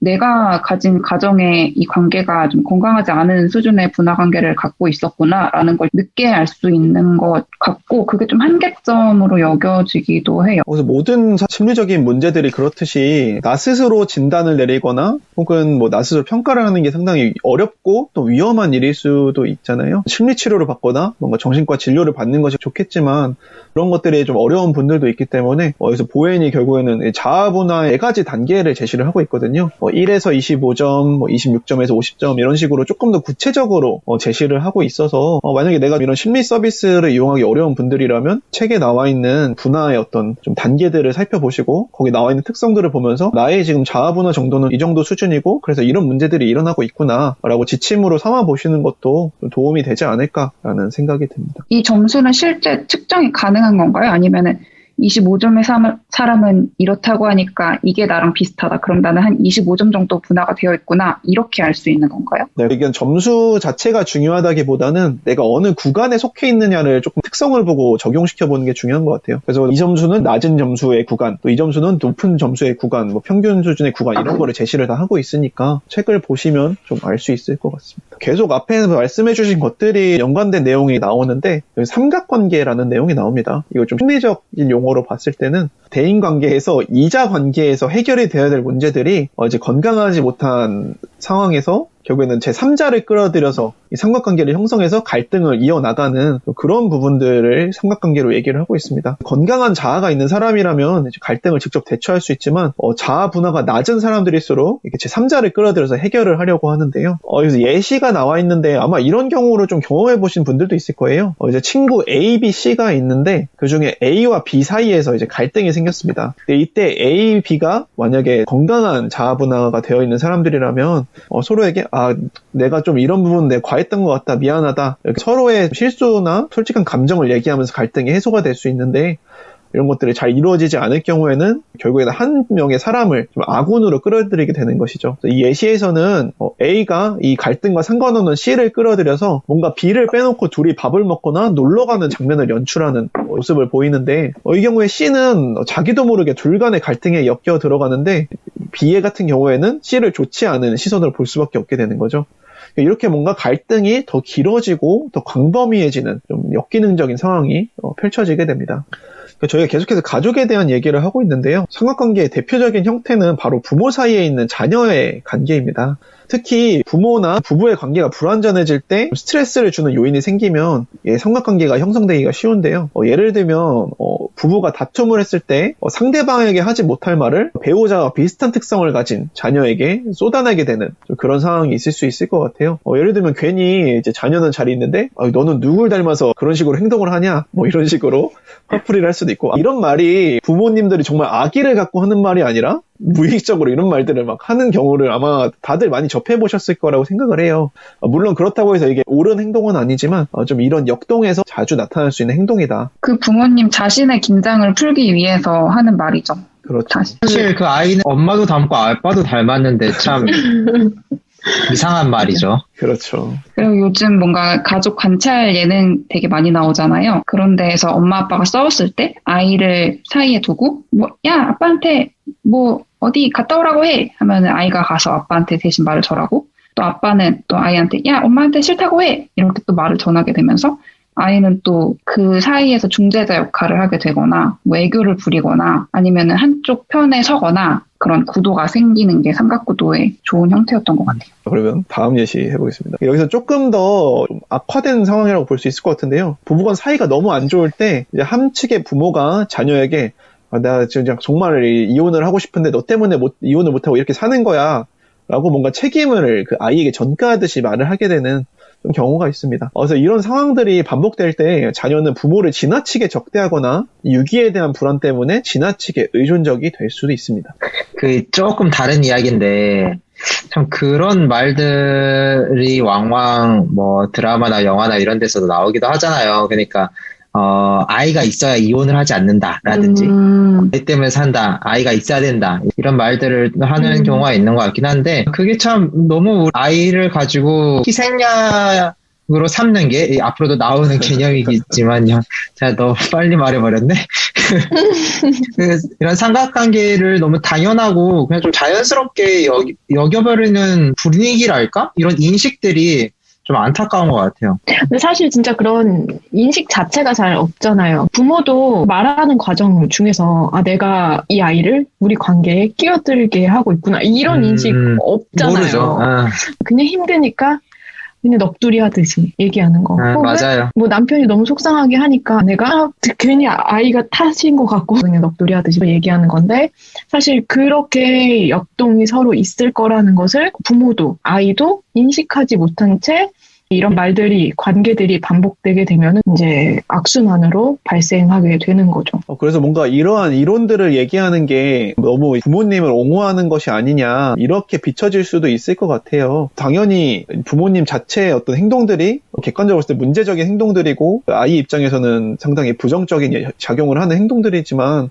내가 가진 가정의 이 관계가 좀 건강하지 않은 수준의 분화 관계를 갖고 있었구나라는 걸 늦게 알 수 있는 것 같고, 그게 좀 한계점으로 여겨지기도 해요. 그래서 모든 심리적인 문제들이 그렇듯이 나 스스로 진단을 내리거나 혹은 나 스스로 평가를 하는 게 상당히 어렵고 또 위험한 일일 수도 있잖아요. 심리 치료를 받거나 뭔가 정신과 진료를 받는 것이 좋겠지만 그런 것들이 좀 어려운 분들도 있기 때문에 여기서 보헤인이 결국에는 자아 분화의 4가지 단계를 제시를 하고 있거든요. 1에서 25점, 26점에서 50점 이런 식으로 조금 더 구체적으로 제시를 하고 있어서 만약에 내가 이런 심리 서비스를 이용하기 어려운 분들이라면 책에 나와 있는 분화의 어떤 좀 단계들을 살펴보시고 거기 나와 있는 특성들을 보면서 나의 지금 자아 분화 정도는 이 정도 수준이고 그래서 이런 문제들이 일어나고 있구나 라고 지침으로 삼아 보시는 것도 좀 도움이 되지 않을까라는 생각이 듭니다. 이 점수는 실제 측정이 가능한 건가요? 아니면은 25점의 사람은 이렇다고 하니까 이게 나랑 비슷하다. 그럼 나는 한 25점 정도 분화가 되어 있구나. 이렇게 알 수 있는 건가요? 네, 이건 점수 자체가 중요하다기보다는 내가 어느 구간에 속해 있느냐를 조금 특성을 보고 적용시켜보는 게 중요한 것 같아요. 그래서 이 점수는 낮은 점수의 구간, 또 이 점수는 높은 점수의 구간, 평균 수준의 구간 이런 거를 제시를 다 하고 있으니까 책을 보시면 좀 알 수 있을 것 같습니다. 계속 앞에 말씀해주신 것들이 연관된 내용이 나오는데 여기 삼각관계라는 내용이 나옵니다. 이거 좀 심리적인 용어로 봤을 때는 대인관계에서 이자관계에서 해결이 되어야 될 문제들이 이제 건강하지 못한 상황에서 결국에는 제3자를 끌어들여서 이 삼각관계를 형성해서 갈등을 이어나가는 그런 부분들을 삼각관계로 얘기를 하고 있습니다. 건강한 자아가 있는 사람이라면 이제 갈등을 직접 대처할 수 있지만 자아 분화가 낮은 사람들일수록 이렇게 제3자를 끌어들여서 해결을 하려고 하는데요. 그래서 예시가 나와 있는데 아마 이런 경우를 좀 경험해 보신 분들도 있을 거예요. 이제 친구 A, B, C가 있는데 그 중에 A와 B 사이에서 이제 갈등이 생겼습니다. 근데 이때 A, B가 만약에 건강한 자아 분화가 되어 있는 사람들이라면 서로에게 내가 좀 이런 부분 내가 과했던 것 같다, 미안하다 이렇게 서로의 실수나 솔직한 감정을 얘기하면서 갈등이 해소가 될 수 있는데 이런 것들이 잘 이루어지지 않을 경우에는 결국에는 한 명의 사람을 좀 아군으로 끌어들이게 되는 것이죠. 이 예시에서는 A가 이 갈등과 상관없는 C를 끌어들여서 뭔가 B를 빼놓고 둘이 밥을 먹거나 놀러가는 장면을 연출하는 모습을 보이는데 이 경우에 C는 자기도 모르게 둘 간의 갈등에 엮여 들어가는데 B 같은 경우에는 C를 좋지 않은 시선으로 볼 수밖에 없게 되는 거죠. 이렇게 뭔가 갈등이 더 길어지고 더 광범위해지는 좀 역기능적인 상황이 펼쳐지게 됩니다. 저희가 계속해서 가족에 대한 얘기를 하고 있는데요. 삼각관계의 대표적인 형태는 바로 부모 사이에 있는 자녀의 관계입니다. 특히 부모나 부부의 관계가 불완전해질 때 스트레스를 주는 요인이 생기면 삼각관계가 형성되기가 쉬운데요. 예를 들면 부부가 다툼을 했을 때 상대방에게 하지 못할 말을 배우자와 비슷한 특성을 가진 자녀에게 쏟아내게 되는 그런 상황이 있을 수 있을 것 같아요. 예를 들면 괜히 이제 자녀는 잘 있는데 너는 누굴 닮아서 그런 식으로 행동을 하냐? 뭐 이런 식으로 화풀이를 할 수도 있고, 이런 말이 부모님들이 정말 악의를 갖고 하는 말이 아니라 무의식적으로 이런 말들을 막 하는 경우를 아마 다들 많이 접해보셨을 거라고 생각을 해요. 물론 그렇다고 해서 이게 옳은 행동은 아니지만 좀 이런 역동에서 자주 나타날 수 있는 행동이다. 그 부모님 자신의 긴장을 풀기 위해서 하는 말이죠. 그렇죠. 사실 그 아이는 엄마도 닮고 아빠도 닮았는데 참 이상한 말이죠. 그렇죠. 그리고 요즘 뭔가 가족 관찰 예능 되게 많이 나오잖아요. 그런 데에서 엄마 아빠가 싸웠을 때 아이를 사이에 두고 야 아빠한테 어디 갔다 오라고 해 하면은 아이가 가서 아빠한테 대신 말을 전하고, 또 아빠는 또 아이한테 야 엄마한테 싫다고 해 이렇게 또 말을 전하게 되면서 아이는 또 그 사이에서 중재자 역할을 하게 되거나 애교를 부리거나 아니면은 한쪽 편에 서거나 그런 구도가 생기는 게 삼각구도의 좋은 형태였던 것 같아요. 그러면 다음 예시 해보겠습니다. 여기서 조금 더 좀 악화된 상황이라고 볼 수 있을 것 같은데요. 부부간 사이가 너무 안 좋을 때 이제 한 측의 부모가 자녀에게 나 지금 정말 이혼을 하고 싶은데 너 때문에 이혼을 못하고 이렇게 사는 거야 라고 뭔가 책임을 그 아이에게 전가하듯이 말을 하게 되는 경우가 있습니다. 그래서 이런 상황들이 반복될 때 자녀는 부모를 지나치게 적대하거나 유기에 대한 불안 때문에 지나치게 의존적이 될 수도 있습니다. 그 조금 다른 이야기인데 참 그런 말들이 왕왕 드라마나 영화나 이런 데서도 나오기도 하잖아요. 그러니까 아이가 있어야 이혼을 하지 않는다라든지 아이 때문에 산다, 아이가 있어야 된다 이런 말들을 하는 경우가 있는 것 같긴 한데, 그게 참 너무 아이를 가지고 희생양으로 삼는 게 앞으로도 나오는 개념이겠지만요. 제가 너무 빨리 말해버렸네. 이런 삼각관계를 너무 당연하고 그냥 좀 자연스럽게 여겨버리는 분위기랄까? 이런 인식들이 좀 안타까운 것 같아요. 근데 사실 진짜 그런 인식 자체가 잘 없잖아요. 부모도 말하는 과정 중에서 내가 이 아이를 우리 관계에 끼어들게 하고 있구나 이런 인식 없잖아요. 모르죠. 그냥 힘드니까 그냥 넋두리 하듯이 얘기하는 거. 맞아요. 남편이 너무 속상하게 하니까 내가 괜히 아이가 탓인 것 같고 그냥 넋두리 하듯이 얘기하는 건데, 사실 그렇게 역동이 서로 있을 거라는 것을 부모도 아이도 인식하지 못한 채 이런 말들이, 관계들이 반복되게 되면 이제 악순환으로 발생하게 되는 거죠. 그래서 뭔가 이러한 이론들을 얘기하는 게 너무 부모님을 옹호하는 것이 아니냐 이렇게 비춰질 수도 있을 것 같아요. 당연히 부모님 자체의 어떤 행동들이 객관적으로 봤을 때 문제적인 행동들이고 아이 입장에서는 상당히 부정적인 작용을 하는 행동들이지만,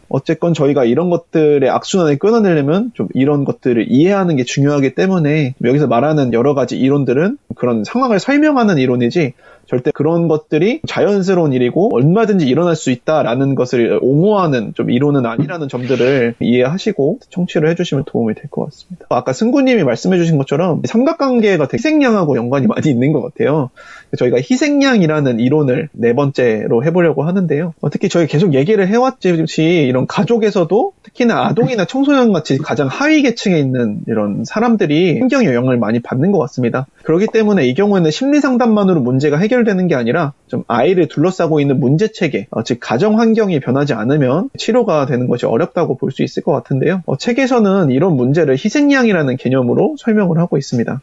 어쨌건 저희가 이런 것들의 악순환을 끊어내려면 좀 이런 것들을 이해하는 게 중요하기 때문에 여기서 말하는 여러 가지 이론들은 그런 상황을 설명하는 이론이지 절대 그런 것들이 자연스러운 일이고 얼마든지 일어날 수 있다라는 것을 옹호하는 좀 이론은 아니라는 점들을 이해하시고 청취를 해주시면 도움이 될 것 같습니다. 아까 승구님이 말씀해주신 것처럼 삼각관계가 되게 희생양하고 연관이 많이 있는 것 같아요. 저희가 희생양이라는 이론을 네 번째로 해보려고 하는데요. 특히 저희 계속 얘기를 해왔듯이 이런 가족에서도 특히나 아동이나 청소년 같이 가장 하위 계층에 있는 이런 사람들이 환경 영향을 많이 받는 것 같습니다. 그렇기 때문에 이 경우에는 심리 상담만으로 문제가 해결되는 게 아니라 좀 아이를 둘러싸고 있는 문제 체계, 즉 가정 환경이 변하지 않으면 치료가 되는 것이 어렵다고 볼 수 있을 것 같은데요. 책에서는 이런 문제를 희생양이라는 개념으로 설명을 하고 있습니다.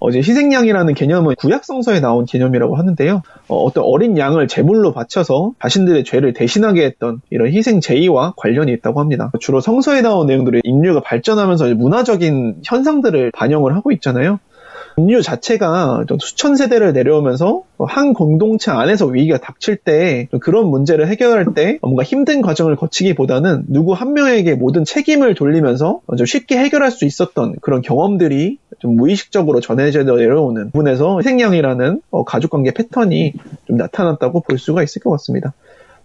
이제 희생양이라는 개념은 구약성서에 나온 개념이라고 하는데요. 어떤 어린 양을 제물로 바쳐서 자신들의 죄를 대신하게 했던 이런 희생 제의와 관련이 있다고 합니다. 주로 성서에 나온 내용들이 인류가 발전하면서 문화적인 현상들을 반영을 하고 있잖아요. 인류 자체가 수천 세대를 내려오면서 한 공동체 안에서 위기가 닥칠 때 그런 문제를 해결할 때 뭔가 힘든 과정을 거치기보다는 누구 한 명에게 모든 책임을 돌리면서 좀 쉽게 해결할 수 있었던 그런 경험들이 좀 무의식적으로 전해져 내려오는 부분에서 희생양이라는 가족관계 패턴이 좀 나타났다고 볼 수가 있을 것 같습니다.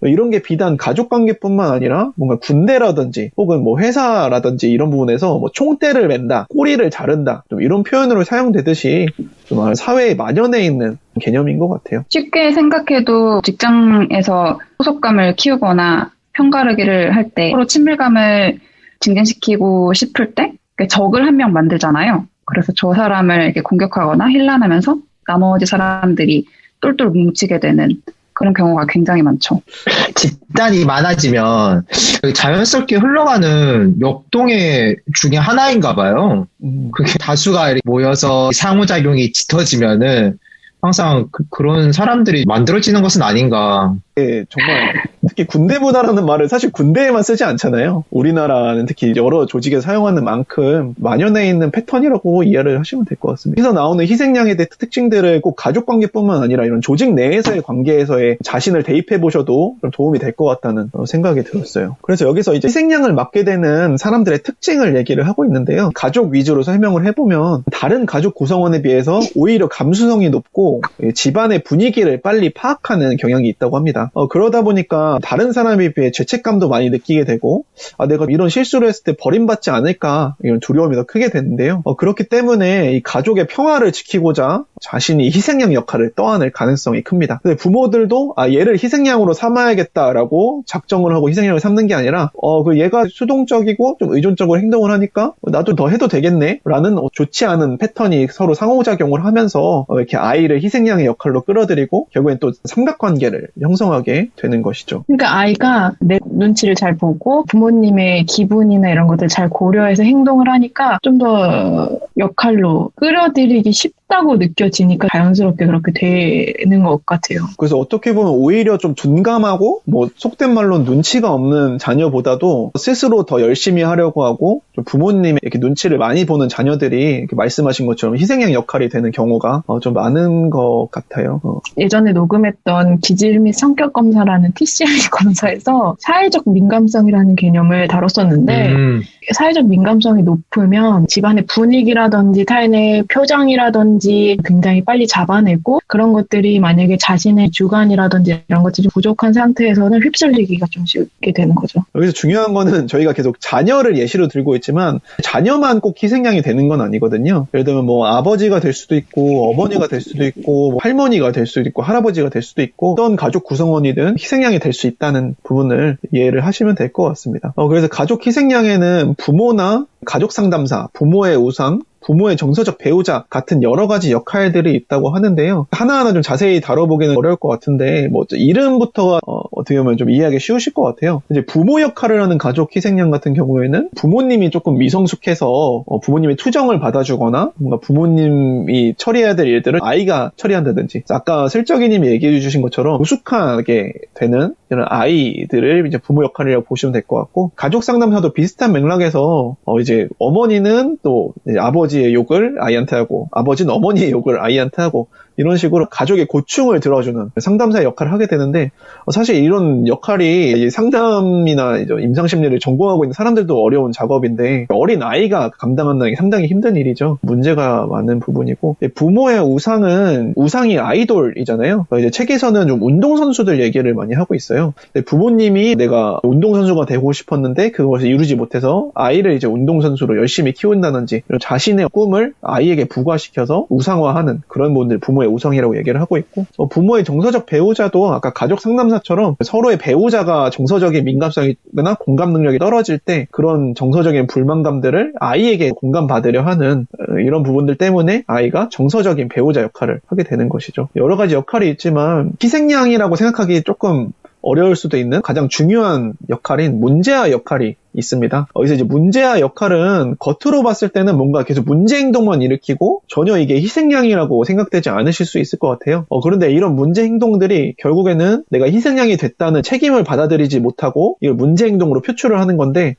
이런 게 비단 가족관계뿐만 아니라 뭔가 군대라든지 혹은 회사라든지 이런 부분에서 총대를 맨다, 꼬리를 자른다, 좀 이런 표현으로 사용되듯이 좀 사회에 만연해 있는 개념인 것 같아요. 쉽게 생각해도 직장에서 소속감을 키우거나 편가르기를 할 때 서로 친밀감을 증진시키고 싶을 때 적을 한 명 만들잖아요. 그래서 저 사람을 이렇게 공격하거나 힐난하면서 나머지 사람들이 똘똘 뭉치게 되는 그런 경우가 굉장히 많죠. 집단이 많아지면 자연스럽게 흘러가는 역동의 중에 하나인가 봐요. 그게 다수가 이렇게 모여서 상호작용이 짙어지면은 항상 그런 사람들이 만들어지는 것은 아닌가. 예, 정말 특히 군대 문화라는 말을 사실 군대에만 쓰지 않잖아요. 우리나라는 특히 여러 조직에 사용하는 만큼 만연해 있는 패턴이라고 이해를 하시면 될 것 같습니다. 여기서 나오는 희생양에 대한 특징들을 꼭 가족 관계뿐만 아니라 이런 조직 내에서의 관계에서의 자신을 대입해 보셔도 좀 도움이 될 것 같다는 생각이 들었어요. 그래서 여기서 이제 희생양을 맡게 되는 사람들의 특징을 얘기를 하고 있는데요. 가족 위주로 설명을 해보면 다른 가족 구성원에 비해서 오히려 감수성이 높고 집안의 분위기를 빨리 파악하는 경향이 있다고 합니다. 그러다 보니까 다른 사람에 비해 죄책감도 많이 느끼게 되고 내가 이런 실수를 했을 때 버림받지 않을까 이런 두려움이 더 크게 되는데요. 그렇기 때문에 이 가족의 평화를 지키고자 자신이 희생양 역할을 떠안을 가능성이 큽니다. 근데 부모들도 얘를 희생양으로 삼아야겠다라고 작정을 하고 희생양을 삼는 게 아니라 얘가 수동적이고 좀 의존적으로 행동을 하니까 나도 더 해도 되겠네 라는 좋지 않은 패턴이 서로 상호작용을 하면서 이렇게 아이를 희생양의 역할로 끌어들이고 결국엔 또 삼각관계를 형성하게 되는 것이죠. 그러니까 아이가 내 눈치를 잘 보고 부모님의 기분이나 이런 것들 잘 고려해서 행동을 하니까 좀 더 역할로 끌어들이기 쉽다고 느껴지니까 자연스럽게 그렇게 되는 것 같아요. 그래서 어떻게 보면 오히려 좀 둔감하고 속된 말로 눈치가 없는 자녀보다도 스스로 더 열심히 하려고 하고 좀 부모님의 이렇게 눈치를 많이 보는 자녀들이 이렇게 말씀하신 것처럼 희생양 역할이 되는 경우가 좀 많은 것 같아요. 예전에 녹음했던 기질 및 성격 검사라는 TCI 검사에서 사회적 민감성이라는 개념을 다뤘었는데 사회적 민감성이 높으면 집안의 분위기라든지 타인의 표정이라든지 굉장히 빨리 잡아내고 그런 것들이 만약에 자신의 주관이라든지 이런 것들이 좀 부족한 상태에서는 휩쓸리기가 좀 쉽게 되는 거죠. 여기서 중요한 거는 저희가 계속 자녀를 예시로 들고 있지만 자녀만 꼭 희생양이 되는 건 아니거든요. 예를 들면 아버지가 될 수도 있고 어머니가 될 수도 있고 할머니가 될 수도 있고 할아버지가 될 수도 있고 어떤 가족 구성원이든 희생양이 될 수 있다는 부분을 이해를 하시면 될 것 같습니다. 그래서 가족 희생양에는 부모나 가족 상담사, 부모의 우상, 부모의 정서적 배우자 같은 여러 가지 역할들이 있다고 하는데요. 하나하나 좀 자세히 다뤄보기는 어려울 것 같은데 이름부터가 어떻게 보면 좀 이해하기 쉬우실 것 같아요. 이제 부모 역할을 하는 가족 희생양 같은 경우에는 부모님이 조금 미성숙해서 부모님의 투정을 받아주거나 뭔가 부모님이 처리해야 될 일들을 아이가 처리한다든지 아까 슬쩍이님이 얘기해 주신 것처럼 우숙하게 되는 이런 아이들을 이제 부모 역할이라고 보시면 될 것 같고 가족 상담사도 비슷한 맥락에서 이제 어머니는 또 이제 아버지의 욕을 아이한테 하고 아버지는 어머니의 욕을 아이한테 하고 이런 식으로 가족의 고충을 들어주는 상담사의 역할을 하게 되는데 사실 이런 역할이 상담이나 임상심리를 전공하고 있는 사람들도 어려운 작업인데 어린 아이가 감당한다는 게 상당히 힘든 일이죠. 문제가 많은 부분이고 부모의 우상이 아이돌이잖아요. 이제 책에서는 좀 운동선수들 얘기를 많이 하고 있어요. 부모님이 내가 운동선수가 되고 싶었는데 그것을 이루지 못해서 아이를 이제 운동선수로 열심히 키운다든지 자신의 꿈을 아이에게 부과시켜서 우상화하는 그런 분들 부모의 우상이라고 얘기를 하고 있고 부모의 정서적 배우자도 아까 가족 상담사처럼 서로의 배우자가 정서적인 민감성이나 공감 능력이 떨어질 때 그런 정서적인 불만감들을 아이에게 공감받으려 하는 이런 부분들 때문에 아이가 정서적인 배우자 역할을 하게 되는 것이죠. 여러 가지 역할이 있지만 희생양이라고 생각하기 조금 어려울 수도 있는 가장 중요한 역할인 문제아 역할이 있습니다. 여기서 이제 문제아 역할은 겉으로 봤을 때는 뭔가 계속 문제 행동만 일으키고 전혀 이게 희생양이라고 생각되지 않으실 수 있을 것 같아요. 그런데 이런 문제 행동들이 결국에는 내가 희생양이 됐다는 책임을 받아들이지 못하고 이걸 문제 행동으로 표출을 하는 건데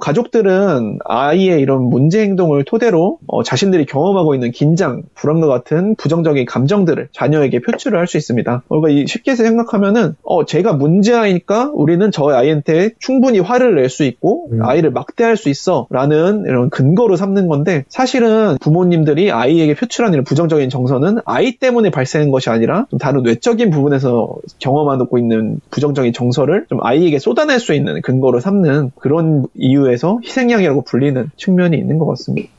가족들은 아이의 이런 문제 행동을 토대로 자신들이 경험하고 있는 긴장, 불안과 같은 부정적인 감정들을 자녀에게 표출을 할 수 있습니다. 그러니까 쉽게 생각하면은 제가 문제아이니까 우리는 저 아이한테 충분히 화를 낼 수 있고 아이를 막대할 수 있어 라는 이런 근거로 삼는 건데 사실은 부모님들이 아이에게 표출하는 이런 부정적인 정서는 아이 때문에 발생한 것이 아니라 좀 다른 외적인 부분에서 경험하고 있는 부정적인 정서를 좀 아이에게 쏟아낼 수 있는 근거로 삼는 그런 이유에서 희생양이라고 불리는 측면이 있는 것 같습니다.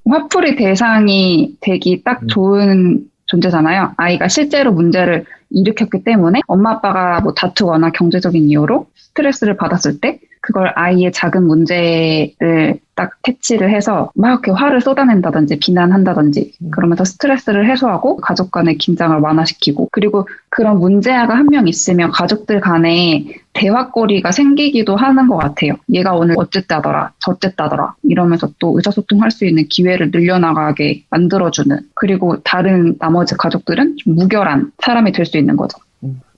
화풀이 대상이 되기 딱 좋은 존재잖아요. 아이가 실제로 문제를 일으켰기 때문에 엄마 아빠가 다투거나 경제적인 이유로 스트레스를 받았을 때 그걸 아이의 작은 문제를 딱 캐치를 해서 막 이렇게 화를 쏟아낸다든지 비난한다든지 그러면서 스트레스를 해소하고 가족 간의 긴장을 완화시키고 그리고 그런 문제아가 한 명 있으면 가족들 간에 대화거리가 생기기도 하는 것 같아요. 얘가 오늘 어쨌다더라 저쨌다더라 이러면서 또 의사소통할 수 있는 기회를 늘려나가게 만들어주는 그리고 다른 나머지 가족들은 좀 무결한 사람이 될 수 있는 거죠.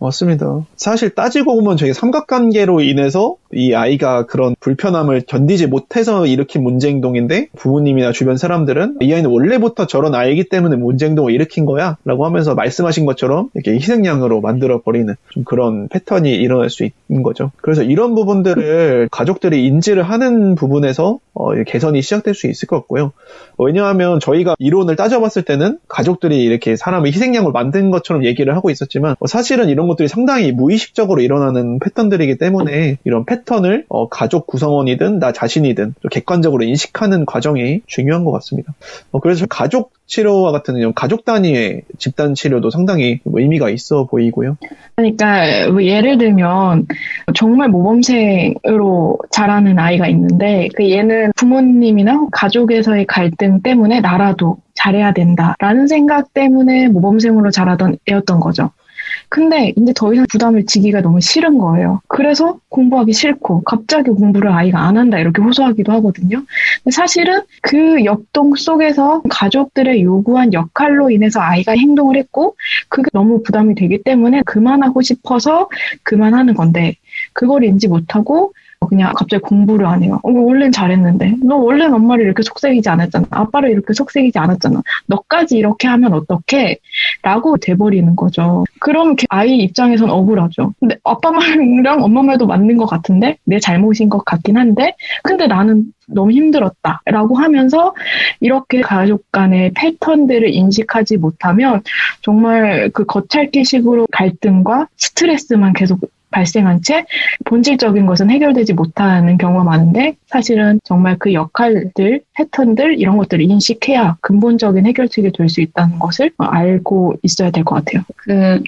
맞습니다. 사실 따지고 보면 저희 삼각관계로 인해서 이 아이가 그런 불편함을 견디지 못해서 일으킨 문제행동인데 부모님이나 주변 사람들은 이 아이는 원래부터 저런 아이이기 때문에 문제행동을 일으킨 거야 라고 하면서 말씀하신 것처럼 이렇게 희생양으로 만들어버리는 좀 그런 패턴이 일어날 수 있는 거죠. 그래서 이런 부분들을 가족들이 인지를 하는 부분에서 개선이 시작될 수 있을 것 같고요. 왜냐하면 저희가 이론을 따져봤을 때는 가족들이 이렇게 사람을 희생양으로 만든 것처럼 얘기를 하고 있었지만 사실은 이런 것들이 상당히 무의식적으로 일어나는 패턴들이기 때문에 이런 패턴을 가족 구성원이든 나 자신이든 객관적으로 인식하는 과정이 중요한 것 같습니다. 그래서 가족 치료와 같은 이런 가족 단위의 집단 치료도 상당히 의미가 있어 보이고요. 그러니까 예를 들면 정말 모범생으로 자라는 아이가 있는데 그 얘는 부모님이나 가족에서의 갈등 때문에 나라도 잘해야 된다라는 생각 때문에 모범생으로 자라던 애였던 거죠. 근데 이제 더 이상 부담을 지기가 너무 싫은 거예요. 그래서 공부하기 싫고 갑자기 공부를 아이가 안 한다 이렇게 호소하기도 하거든요. 근데 사실은 그 역동 속에서 가족들의 요구한 역할로 인해서 아이가 행동을 했고 그게 너무 부담이 되기 때문에 그만하고 싶어서 그만하는 건데 그걸 인지 못하고 그냥 갑자기 공부를 안 해요. 원래는 잘했는데. 너 원래는 엄마를 이렇게 속삭이지 않았잖아. 아빠를 이렇게 속삭이지 않았잖아. 너까지 이렇게 하면 어떡해? 라고 돼버리는 거죠. 그럼 아이 입장에선 억울하죠. 근데 아빠 말이랑 엄마 말도 맞는 것 같은데? 내 잘못인 것 같긴 한데? 근데 나는 너무 힘들었다. 라고 하면서 이렇게 가족 간의 패턴들을 인식하지 못하면 정말 그 겉핥기식으로 갈등과 스트레스만 계속 발생한 채 본질적인 것은 해결되지 못하는 경우가 많은데 사실은 정말 그 역할들, 패턴들 이런 것들을 인식해야 근본적인 해결책이 될 수 있다는 것을 알고 있어야 될 것 같아요.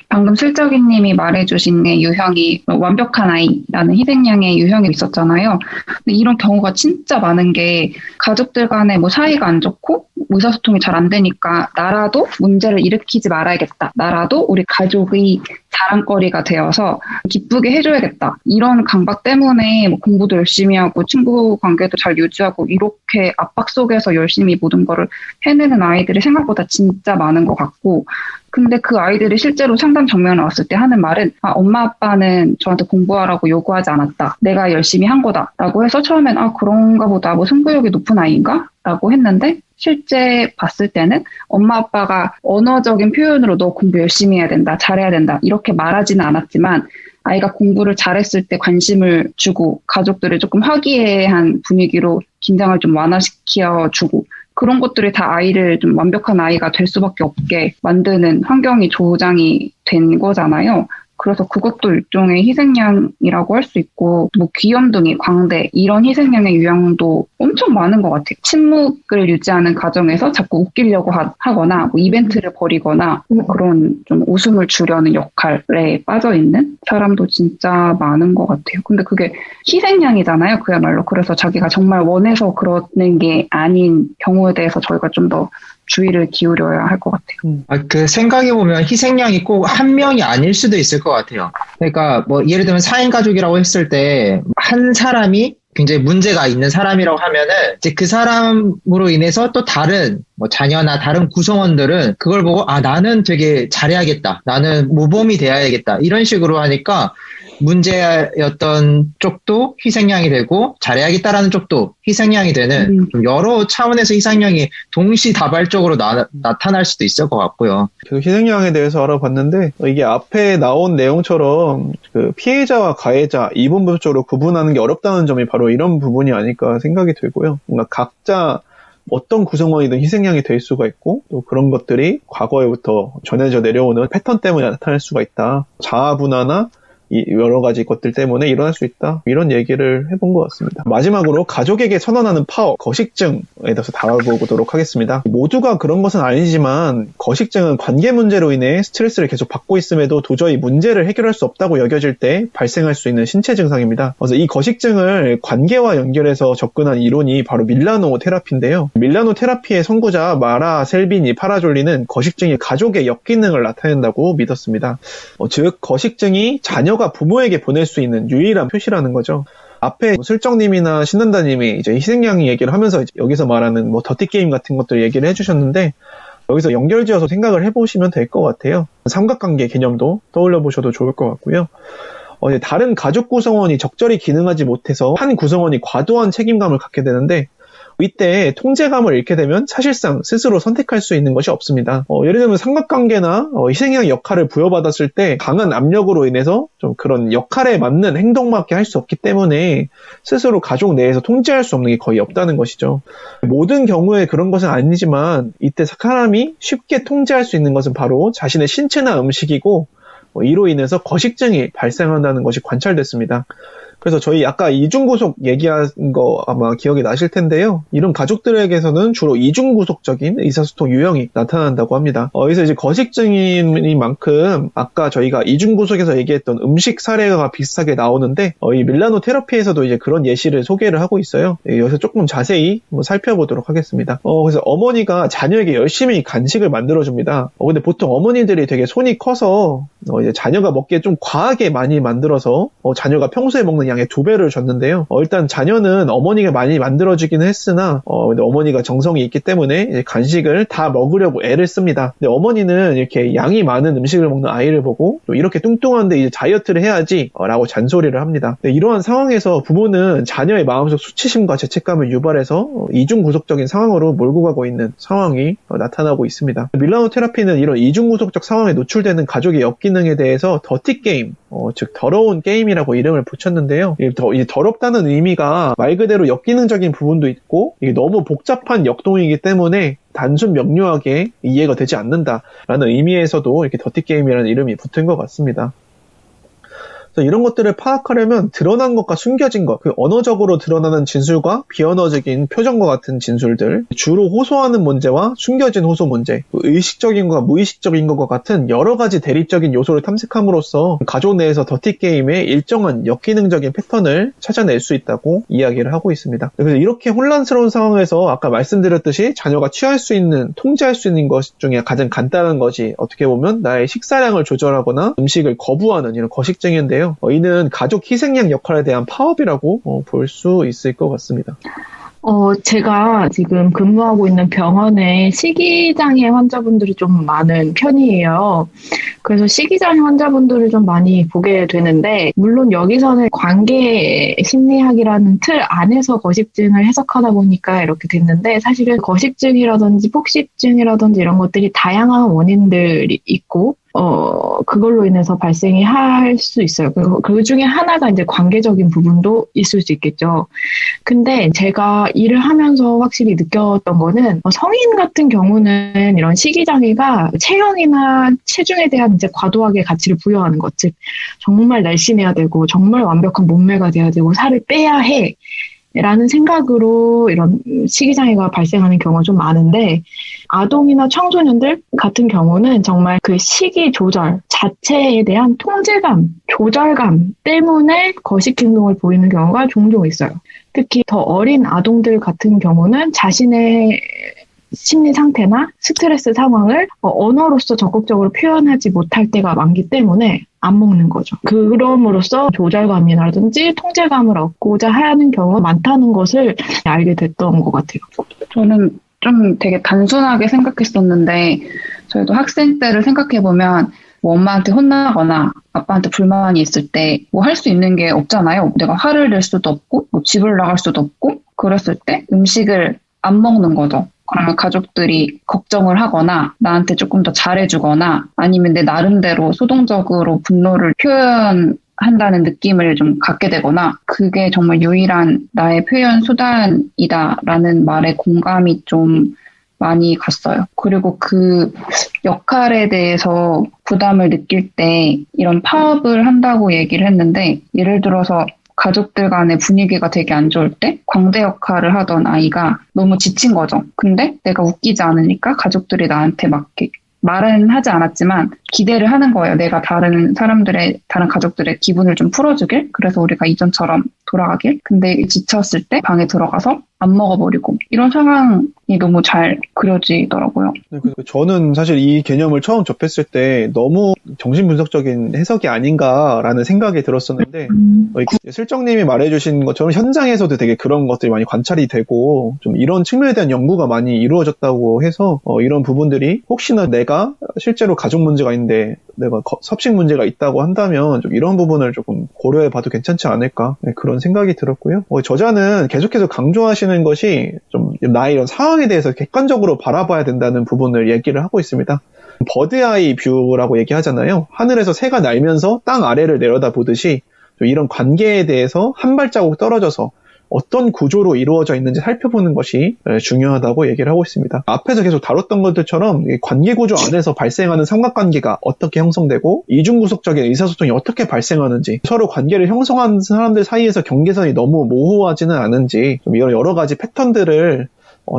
방금 슬쩍이님이 말해주신 게 유형이 완벽한 아이라는 희생양의 유형이 있었잖아요. 근데 이런 경우가 진짜 많은 게 가족들 간에 뭐 사이가 안 좋고 의사소통이 잘 안 되니까 나라도 문제를 일으키지 말아야겠다. 나라도 우리 가족의 자랑거리가 되어서 기쁘게 해줘야겠다. 이런 강박 때문에 뭐 공부도 열심히 하고 친구 관계도 잘 유지하고 이렇게 압박 속에서 열심히 모든 거를 해내는 아이들이 생각보다 진짜 많은 것 같고 근데 그 아이들이 실제로 상담 정면에 왔을 때 하는 말은 엄마 아빠는 저한테 공부하라고 요구하지 않았다. 내가 열심히 한 거다. 라고 해서 처음엔 그런가 보다. 뭐 승부욕이 높은 아이인가? 라고 했는데 실제 봤을 때는 엄마 아빠가 언어적인 표현으로 너 공부 열심히 해야 된다. 잘해야 된다. 이렇게 말하지는 않았지만 아이가 공부를 잘했을 때 관심을 주고 가족들을 조금 화기애애한 분위기로 긴장을 좀 완화시켜주고 그런 것들이 다 아이를 좀 완벽한 아이가 될 수밖에 없게 만드는 환경이 조장이 된 거잖아요. 그래서 그것도 일종의 희생양이라고 할 수 있고 뭐 귀염둥이, 광대 이런 희생양의 유형도 엄청 많은 것 같아요. 침묵을 유지하는 과정에서 자꾸 웃기려고 하거나 뭐 이벤트를 벌이거나 그런 좀 웃음을 주려는 역할에 빠져있는 사람도 진짜 많은 것 같아요. 근데 그게 희생양이잖아요. 그야말로. 그래서 자기가 정말 원해서 그러는 게 아닌 경우에 대해서 저희가 좀 더 주의를 기울여야 할 것 같아요. 그 생각해보면 희생양이 꼭 한 명이 아닐 수도 있을 것 같아요. 그러니까 뭐 예를 들면 4인 가족이라고 했을 때 한 사람이 굉장히 문제가 있는 사람이라고 하면은 이제 그 사람으로 인해서 또 다른 뭐 자녀나 다른 구성원들은 그걸 보고 나는 되게 잘해야겠다. 나는 모범이 돼야겠다. 이런 식으로 하니까 문제였던 쪽도 희생양이 되고 잘해야겠다라는 쪽도 희생양이 되는 좀 여러 차원에서 희생양이 동시다발적으로 나타날 수도 있을 것 같고요. 그 희생양에 대해서 알아봤는데 이게 앞에 나온 내용처럼 그 피해자와 가해자 이 부분적으로 구분하는 게 어렵다는 점이 바로 이런 부분이 아닐까 생각이 들고요. 뭔가 각자 어떤 구성원이든 희생양이 될 수가 있고 또 그런 것들이 과거에부터 전해져 내려오는 패턴 때문에 나타날 수가 있다. 자아분화나 여러 가지 것들 때문에 일어날 수 있다. 이런 얘기를 해본 것 같습니다. 마지막으로 가족에게 선언하는 파워, 거식증에 대해서 다뤄보도록 하겠습니다. 모두가 그런 것은 아니지만 거식증은 관계 문제로 인해 스트레스를 계속 받고 있음에도 도저히 문제를 해결할 수 없다고 여겨질 때 발생할 수 있는 신체 증상입니다. 그래서 이 거식증을 관계와 연결해서 접근한 이론이 바로 밀라노 테라피인데요. 밀라노 테라피의 선구자 마라 셀비니 파라졸리는 거식증이 가족의 역기능을 나타낸다고 믿었습니다. 즉 거식증이 자녀가 부모에게 보낼 수 있는 유일한 표시라는 거죠. 앞에 슬정님이나 신난다님이 이제 희생양이 얘기를 하면서 여기서 말하는 뭐 더티게임 같은 것들 얘기를 해주셨는데 여기서 연결지어서 생각을 해보시면 될 것 같아요. 삼각관계 개념도 떠올려 보셔도 좋을 것 같고요. 다른 가족 구성원이 적절히 기능하지 못해서 한 구성원이 과도한 책임감을 갖게 되는데 이때 통제감을 잃게 되면 사실상 스스로 선택할 수 있는 것이 없습니다. 예를 들면 삼각관계나 희생양 역할을 부여받았을 때 강한 압력으로 인해서 좀 그런 역할에 맞는 행동밖에 할 수 없기 때문에 스스로 가족 내에서 통제할 수 없는 게 거의 없다는 것이죠. 모든 경우에 그런 것은 아니지만 이때 사람이 쉽게 통제할 수 있는 것은 바로 자신의 신체나 음식이고 이로 인해서 거식증이 발생한다는 것이 관찰됐습니다. 그래서 저희 아까 이중구속 얘기한 거 아마 기억이 나실 텐데요. 이런 가족들에게서는 주로 이중구속적인 의사소통 유형이 나타난다고 합니다. 그래서 이제 거식증인 만큼 아까 저희가 이중구속에서 얘기했던 음식 사례가 비슷하게 나오는데 이 밀라노 테라피에서도 이제 그런 예시를 소개를 하고 있어요. 여기서 조금 자세히 살펴보도록 하겠습니다. 그래서 어머니가 자녀에게 열심히 간식을 만들어줍니다. 근데 보통 어머니들이 되게 손이 커서 이제 자녀가 먹기에 좀 과하게 많이 만들어서 자녀가 평소에 먹는 양의 2배를 줬는데요. 일단 자녀는 어머니가 많이 만들어주기는 했으나 근데 어머니가 정성이 있기 때문에 이제 간식을 다 먹으려고 애를 씁니다. 근데 어머니는 이렇게 양이 많은 음식을 먹는 아이를 보고 이렇게 뚱뚱한데 이제 다이어트를 해야지 라고 잔소리를 합니다. 근데 이러한 상황에서 부모는 자녀의 마음속 수치심과 죄책감을 유발해서 이중구속적인 상황으로 몰고 가고 있는 상황이 나타나고 있습니다. 밀라노 테라피는 이런 이중구속적 상황에 노출되는 가족의 역기능에 대해서 더티게임, 즉 더러운 게임이라고 이름을 붙였는데요. 이 더럽다는 의미가 말 그대로 역기능적인 부분도 있고 이게 너무 복잡한 역동이기 때문에 단순 명료하게 이해가 되지 않는다라는 의미에서도 이렇게 더티게임이라는 이름이 붙은 것 같습니다. 그래서 이런 것들을 파악하려면 드러난 것과 숨겨진 것, 그 언어적으로 드러나는 진술과 비언어적인 표정과 같은 진술들, 주로 호소하는 문제와 숨겨진 호소 문제, 의식적인 것과 무의식적인 것과 같은 여러 가지 대립적인 요소를 탐색함으로써 가족 내에서 더티게임의 일정한 역기능적인 패턴을 찾아낼 수 있다고 이야기를 하고 있습니다. 그래서 이렇게 혼란스러운 상황에서 아까 말씀드렸듯이 자녀가 취할 수 있는, 통제할 수 있는 것 중에 가장 간단한 것이 어떻게 보면 나의 식사량을 조절하거나 음식을 거부하는 이런 거식증인데요. 이는 가족 희생양 역할에 대한 파업이라고 볼 수 있을 것 같습니다. 제가 지금 근무하고 있는 병원에 식이장애 환자분들이 좀 많은 편이에요. 그래서 식이장애 환자분들을 좀 많이 보게 되는데, 물론 여기서는 관계 심리학이라는 틀 안에서 거식증을 해석하다 보니까 이렇게 됐는데, 사실은 거식증이라든지 폭식증이라든지 이런 것들이 다양한 원인들이 있고, 그걸로 인해서 발생이 할 수 있어요. 그 중에 하나가 이제 관계적인 부분도 있을 수 있겠죠. 근데 제가 일을 하면서 확실히 느꼈던 거는 성인 같은 경우는 이런 식이장애가 체형이나 체중에 대한 이제 과도하게 가치를 부여하는 것, 즉 정말 날씬해야 되고 정말 완벽한 몸매가 돼야 되고 살을 빼야 해 라는 생각으로 이런 식이장애가 발생하는 경우가 좀 많은데, 아동이나 청소년들 같은 경우는 정말 그 식이 조절 자체에 대한 통제감, 조절감 때문에 거식 행동을 보이는 경우가 종종 있어요. 특히 더 어린 아동들 같은 경우는 자신의 심리 상태나 스트레스 상황을 언어로서 적극적으로 표현하지 못할 때가 많기 때문에 안 먹는 거죠. 그럼으로써 조절감이라든지 통제감을 얻고자 하는 경우가 많다는 것을 알게 됐던 것 같아요. 저는 좀 되게 단순하게 생각했었는데, 저희도 학생 때를 생각해보면 뭐 엄마한테 혼나거나 아빠한테 불만이 있을 때 뭐 할 수 있는 게 없잖아요. 내가 화를 낼 수도 없고 뭐 집을 나갈 수도 없고, 그랬을 때 음식을 안 먹는 거죠. 그러면 가족들이 걱정을 하거나 나한테 조금 더 잘해주거나 아니면 내 나름대로 소동적으로 분노를 표현한다는 느낌을 좀 갖게 되거나, 그게 정말 유일한 나의 표현 수단이다라는 말에 공감이 좀 많이 갔어요. 그리고 그 역할에 대해서 부담을 느낄 때 이런 파업을 한다고 얘기를 했는데, 예를 들어서 가족들 간의 분위기가 되게 안 좋을 때 광대 역할을 하던 아이가 너무 지친 거죠. 근데 내가 웃기지 않으니까 가족들이 나한테 막 이렇게 말은 하지 않았지만 기대를 하는 거예요. 내가 다른 가족들의 기분을 좀 풀어주길. 그래서 우리가 이전처럼 돌아가길. 근데 지쳤을 때 방에 들어가서 안 먹어버리고, 이런 상황이 너무 잘 그려지더라고요. 저는 사실 이 개념을 처음 접했을 때 너무 정신분석적인 해석이 아닌가라는 생각이 들었었는데, 슬정님이 말해주신 것처럼 현장에서도 되게 그런 것들이 많이 관찰이 되고, 좀 이런 측면에 대한 연구가 많이 이루어졌다고 해서 이런 부분들이 혹시나 내가 실제로 가족 문제가 있는데 내가 섭식 문제가 있다고 한다면 좀 이런 부분을 조금 고려해봐도 괜찮지 않을까, 그런 생각이 들었고요. 저자는 계속해서 강조하시는 것이 좀 나의 이런 상황에 대해서 객관적으로 바라봐야 된다는 부분을 얘기를 하고 있습니다. 버드아이 뷰라고 얘기하잖아요. 하늘에서 새가 날면서 땅 아래를 내려다보듯이 좀 이런 관계에 대해서 한 발자국 떨어져서 어떤 구조로 이루어져 있는지 살펴보는 것이 중요하다고 얘기를 하고 있습니다. 앞에서 계속 다뤘던 것들처럼 관계구조 안에서 발생하는 삼각관계가 어떻게 형성되고 이중구속적인 의사소통이 어떻게 발생하는지, 서로 관계를 형성한 사람들 사이에서 경계선이 너무 모호하지는 않은지, 좀 이런 여러 가지 패턴들을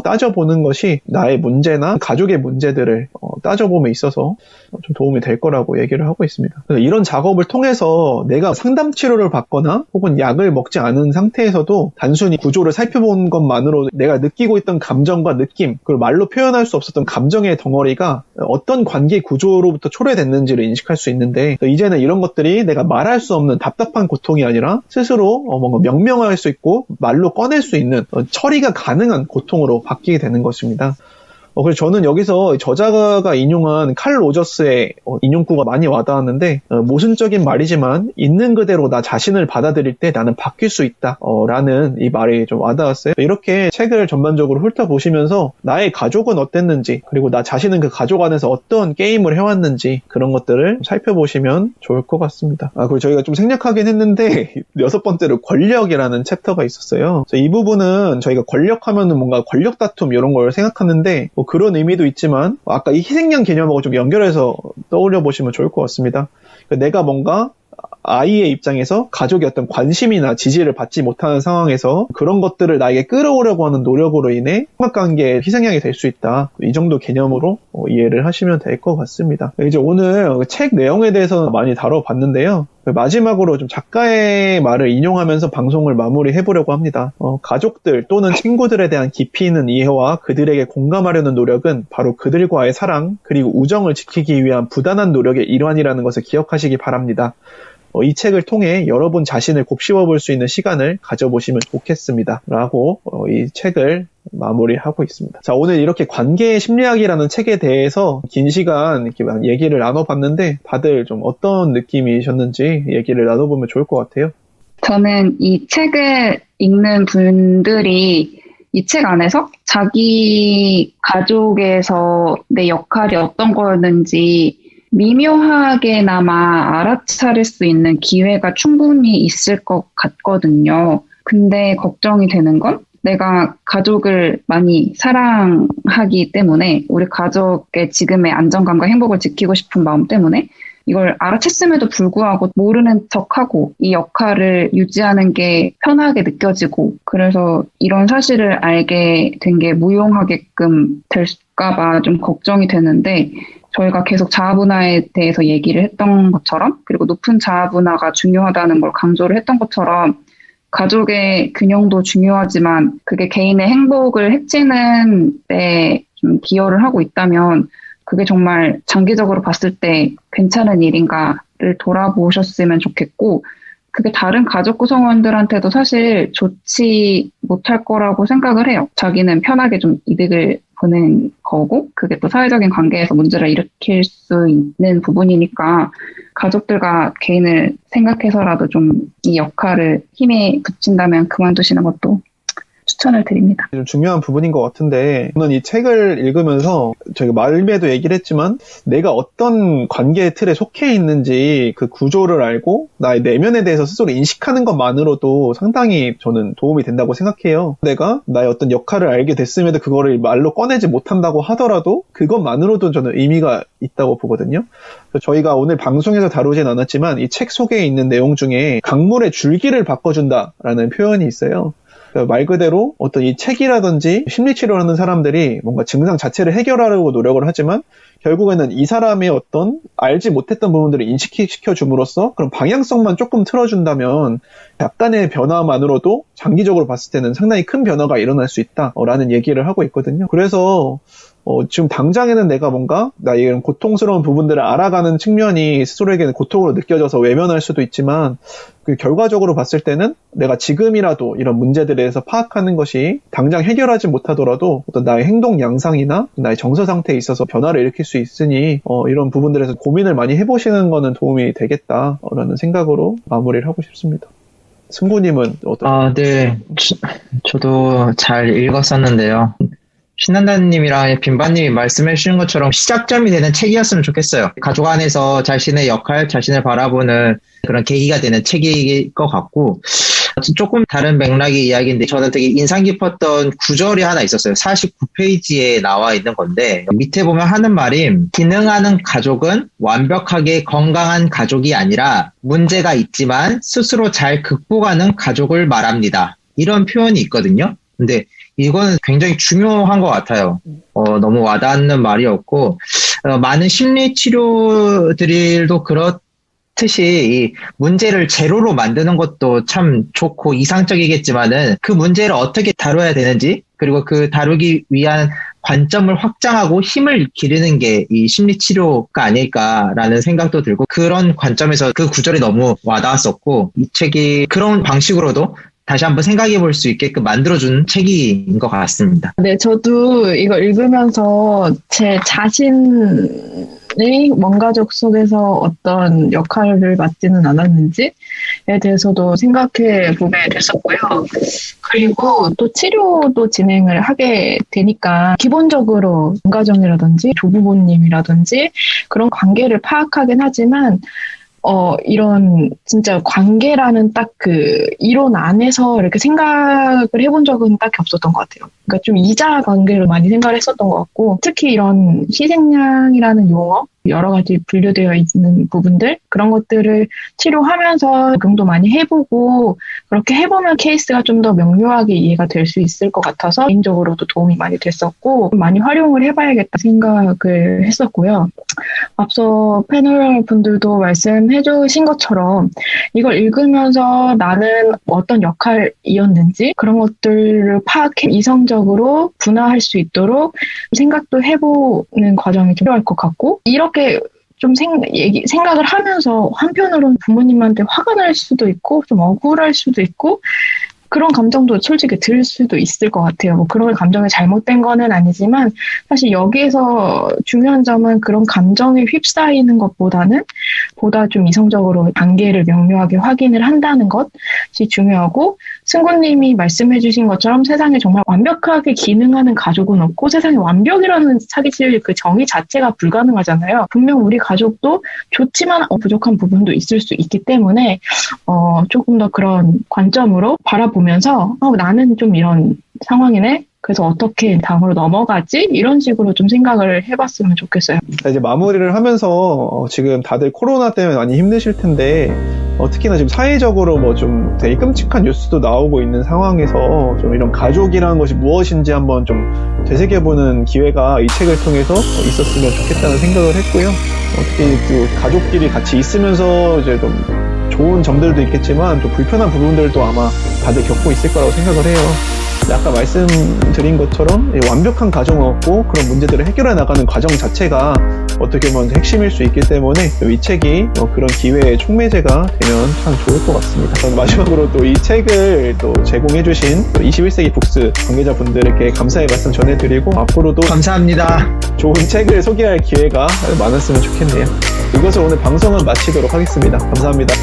따져보는 것이 나의 문제나 가족의 문제들을 따져봄에 있어서 좀 도움이 될 거라고 얘기를 하고 있습니다. 그래서 이런 작업을 통해서 내가 상담 치료를 받거나 혹은 약을 먹지 않은 상태에서도 단순히 구조를 살펴본 것만으로 내가 느끼고 있던 감정과 느낌, 그리고 말로 표현할 수 없었던 감정의 덩어리가 어떤 관계 구조로부터 초래됐는지를 인식할 수 있는데, 이제는 이런 것들이 내가 말할 수 없는 답답한 고통이 아니라 스스로 뭔가 명명할 수 있고 말로 꺼낼 수 있는 처리가 가능한 고통으로 바뀌게 되는 것입니다. 그래서 저는 여기서 저자가 인용한 칼 로저스의 인용구가 많이 와닿았는데, 모순적인 말이지만 있는 그대로 나 자신을 받아들일 때 나는 바뀔 수 있다 라는 이 말이 좀 와닿았어요. 이렇게 책을 전반적으로 훑어보시면서 나의 가족은 어땠는지, 그리고 나 자신은 그 가족 안에서 어떤 게임을 해왔는지, 그런 것들을 살펴보시면 좋을 것 같습니다. 그리고 저희가 좀 생략하긴 했는데 6번째로 권력이라는 챕터가 있었어요. 이 부분은 저희가 권력하면은 뭔가 권력 다툼 이런 걸 생각하는데 그런 의미도 있지만, 아까 이 희생양 개념하고 좀 연결해서 떠올려 보시면 좋을 것 같습니다. 내가 뭔가 아이의 입장에서 가족의 어떤 관심이나 지지를 받지 못하는 상황에서 그런 것들을 나에게 끌어오려고 하는 노력으로 인해 삼각관계의 희생양이 될 수 있다. 이 정도 개념으로 이해를 하시면 될 것 같습니다. 이제 오늘 책 내용에 대해서 많이 다뤄봤는데요. 마지막으로 좀 작가의 말을 인용하면서 방송을 마무리해보려고 합니다. 가족들 또는 친구들에 대한 깊이 있는 이해와 그들에게 공감하려는 노력은 바로 그들과의 사랑 그리고 우정을 지키기 위한 부단한 노력의 일환이라는 것을 기억하시기 바랍니다. 이 책을 통해 여러분 자신을 곱씹어 볼 수 있는 시간을 가져보시면 좋겠습니다. 라고 이 책을 마무리하고 있습니다. 자, 오늘 이렇게 관계의 심리학이라는 책에 대해서 긴 시간 이렇게 얘기를 나눠봤는데 다들 좀 어떤 느낌이셨는지 얘기를 나눠보면 좋을 것 같아요. 저는 이 책을 읽는 분들이 이 책 안에서 자기 가족에서 내 역할이 어떤 거였는지 미묘하게나마 알아차릴 수 있는 기회가 충분히 있을 것 같거든요. 근데 걱정이 되는 건 내가 가족을 많이 사랑하기 때문에, 우리 가족의 지금의 안정감과 행복을 지키고 싶은 마음 때문에 이걸 알아챘음에도 불구하고 모르는 척하고 이 역할을 유지하는 게 편하게 느껴지고, 그래서 이런 사실을 알게 된 게 무용하게끔 될까봐 좀 걱정이 되는데, 저희가 계속 자아분화에 대해서 얘기를 했던 것처럼, 그리고 높은 자아분화가 중요하다는 걸 강조를 했던 것처럼 가족의 균형도 중요하지만 그게 개인의 행복을 해치는 데 좀 기여를 하고 있다면 그게 정말 장기적으로 봤을 때 괜찮은 일인가를 돌아보셨으면 좋겠고, 그게 다른 가족 구성원들한테도 사실 좋지 못할 거라고 생각을 해요. 자기는 편하게 좀 이득을 보는 거고, 그게 또 사회적인 관계에서 문제를 일으킬 수 있는 부분이니까 가족들과 개인을 생각해서라도 좀 이 역할을 힘에 붙인다면 그만두시는 것도 추천을 드립니다. 좀 중요한 부분인 것 같은데 저는 이 책을 읽으면서 저희가 말미에도 얘기를 했지만 내가 어떤 관계의 틀에 속해 있는지 그 구조를 알고 나의 내면에 대해서 스스로 인식하는 것만으로도 상당히 저는 도움이 된다고 생각해요. 내가 나의 어떤 역할을 알게 됐음에도 그거를 말로 꺼내지 못한다고 하더라도 그것만으로도 저는 의미가 있다고 보거든요. 저희가 오늘 방송에서 다루진 않았지만 이 책 속에 있는 내용 중에 강물의 줄기를 바꿔준다라는 표현이 있어요. 말 그대로 어떤 이 책이라든지 심리치료를 하는 사람들이 뭔가 증상 자체를 해결하려고 노력을 하지만 결국에는 이 사람의 어떤 알지 못했던 부분들을 인식시켜 줌으로써 그런 방향성만 조금 틀어준다면 약간의 변화만으로도 장기적으로 봤을 때는 상당히 큰 변화가 일어날 수 있다라는 얘기를 하고 있거든요. 그래서 지금 당장에는 내가 뭔가 나의 이런 고통스러운 부분들을 알아가는 측면이 스스로에게는 고통으로 느껴져서 외면할 수도 있지만 그 결과적으로 봤을 때는 내가 지금이라도 이런 문제들에 대해서 파악하는 것이 당장 해결하지 못하더라도 어떤 나의 행동 양상이나 나의 정서 상태에 있어서 변화를 일으킬 수 있으니 이런 부분들에서 고민을 많이 해보시는 거는 도움이 되겠다라는 생각으로 마무리를 하고 싶습니다. 승구님은 어떠세요? 네. 저도 잘 읽었었는데요. 신난다님이랑 빈바님이 말씀해 주신 것처럼 시작점이 되는 책이었으면 좋겠어요. 가족 안에서 자신의 역할, 자신을 바라보는 그런 계기가 되는 책일 것 같고 조금 다른 맥락의 이야기인데 저는 되게 인상 깊었던 구절이 하나 있었어요. 49페이지에 나와 있는 건데 밑에 보면 하는 말이 기능하는 가족은 완벽하게 건강한 가족이 아니라 문제가 있지만 스스로 잘 극복하는 가족을 말합니다. 이런 표현이 있거든요. 근데 이거는 굉장히 중요한 것 같아요. 너무 와닿는 말이었고 많은 심리치료들도 그렇듯이 이 문제를 제로로 만드는 것도 참 좋고 이상적이겠지만은 그 문제를 어떻게 다뤄야 되는지 그리고 그 다루기 위한 관점을 확장하고 힘을 기르는 게 이 심리치료가 아닐까라는 생각도 들고 그런 관점에서 그 구절이 너무 와닿았었고 이 책이 그런 방식으로도 다시 한번 생각해 볼 수 있게끔 만들어준 책인 것 같습니다. 네, 저도 이거 읽으면서 제 자신이 원가족 속에서 어떤 역할을 맡지는 않았는지에 대해서도 생각해 보게 됐었고요. 그리고 또 치료도 진행을 하게 되니까 기본적으로 원가정이라든지 조부모님이라든지 그런 관계를 파악하긴 하지만 이런 진짜 관계라는 딱 그 이론 안에서 이렇게 생각을 해본 적은 딱히 없었던 것 같아요. 그러니까 좀 이자 관계를 많이 생각을 했었던 것 같고 특히 이런 희생양이라는 용어 여러 가지 분류되어 있는 부분들 그런 것들을 치료하면서 적용도 많이 해보고 그렇게 해보면 케이스가 좀 더 명료하게 이해가 될 수 있을 것 같아서 개인적으로도 도움이 많이 됐었고 많이 활용을 해봐야겠다 생각을 했었고요. 앞서 패널 분들도 말씀해 주신 것처럼 이걸 읽으면서 나는 어떤 역할이었는지 그런 것들을 파악해 이성적으로 분화할 수 있도록 생각도 해보는 과정이 필요할 것 같고 이렇게 좀 생각을 하면서 한편으로는 부모님한테 화가 날 수도 있고 좀 억울할 수도 있고 그런 감정도 솔직히 들 수도 있을 것 같아요. 뭐 그런 감정이 잘못된 거는 아니지만 사실 여기에서 중요한 점은 그런 감정에 휩싸이는 것보다는 보다 좀 이성적으로 관계를 명료하게 확인을 한다는 것이 중요하고 승구님이 말씀해 주신 것처럼 세상에 정말 완벽하게 기능하는 가족은 없고 세상에 완벽이라는 사기칠 그 정의 자체가 불가능하잖아요. 분명 우리 가족도 좋지만 부족한 부분도 있을 수 있기 때문에 조금 더 그런 관점으로 바라보면서 나는 좀 이런 상황이네. 그래서 어떻게 다음으로 넘어가지? 이런 식으로 좀 생각을 해봤으면 좋겠어요. 이제 마무리를 하면서 지금 다들 코로나 때문에 많이 힘드실 텐데 특히나 지금 사회적으로 뭐 좀 되게 끔찍한 뉴스도 나오고 있는 상황에서 좀 이런 가족이라는 것이 무엇인지 한번 좀 되새겨보는 기회가 이 책을 통해서 있었으면 좋겠다는 생각을 했고요. 특히 또 가족끼리 같이 있으면서 이제 좀 좋은 점들도 있겠지만 또 불편한 부분들도 아마 다들 겪고 있을 거라고 생각을 해요. 아까 말씀드린 것처럼 완벽한 가정은 없고 그런 문제들을 해결해 나가는 과정 자체가 어떻게 보면 핵심일 수 있기 때문에 이 책이 그런 기회의 촉매제가 되면 참 좋을 것 같습니다. 저는 마지막으로 또 이 책을 또 제공해주신 21세기 북스 관계자분들에게 감사의 말씀 전해드리고 앞으로도 감사합니다. 좋은 책을 소개할 기회가 많았으면 좋겠네요. 이것을 오늘 방송은 마치도록 하겠습니다. 감사합니다.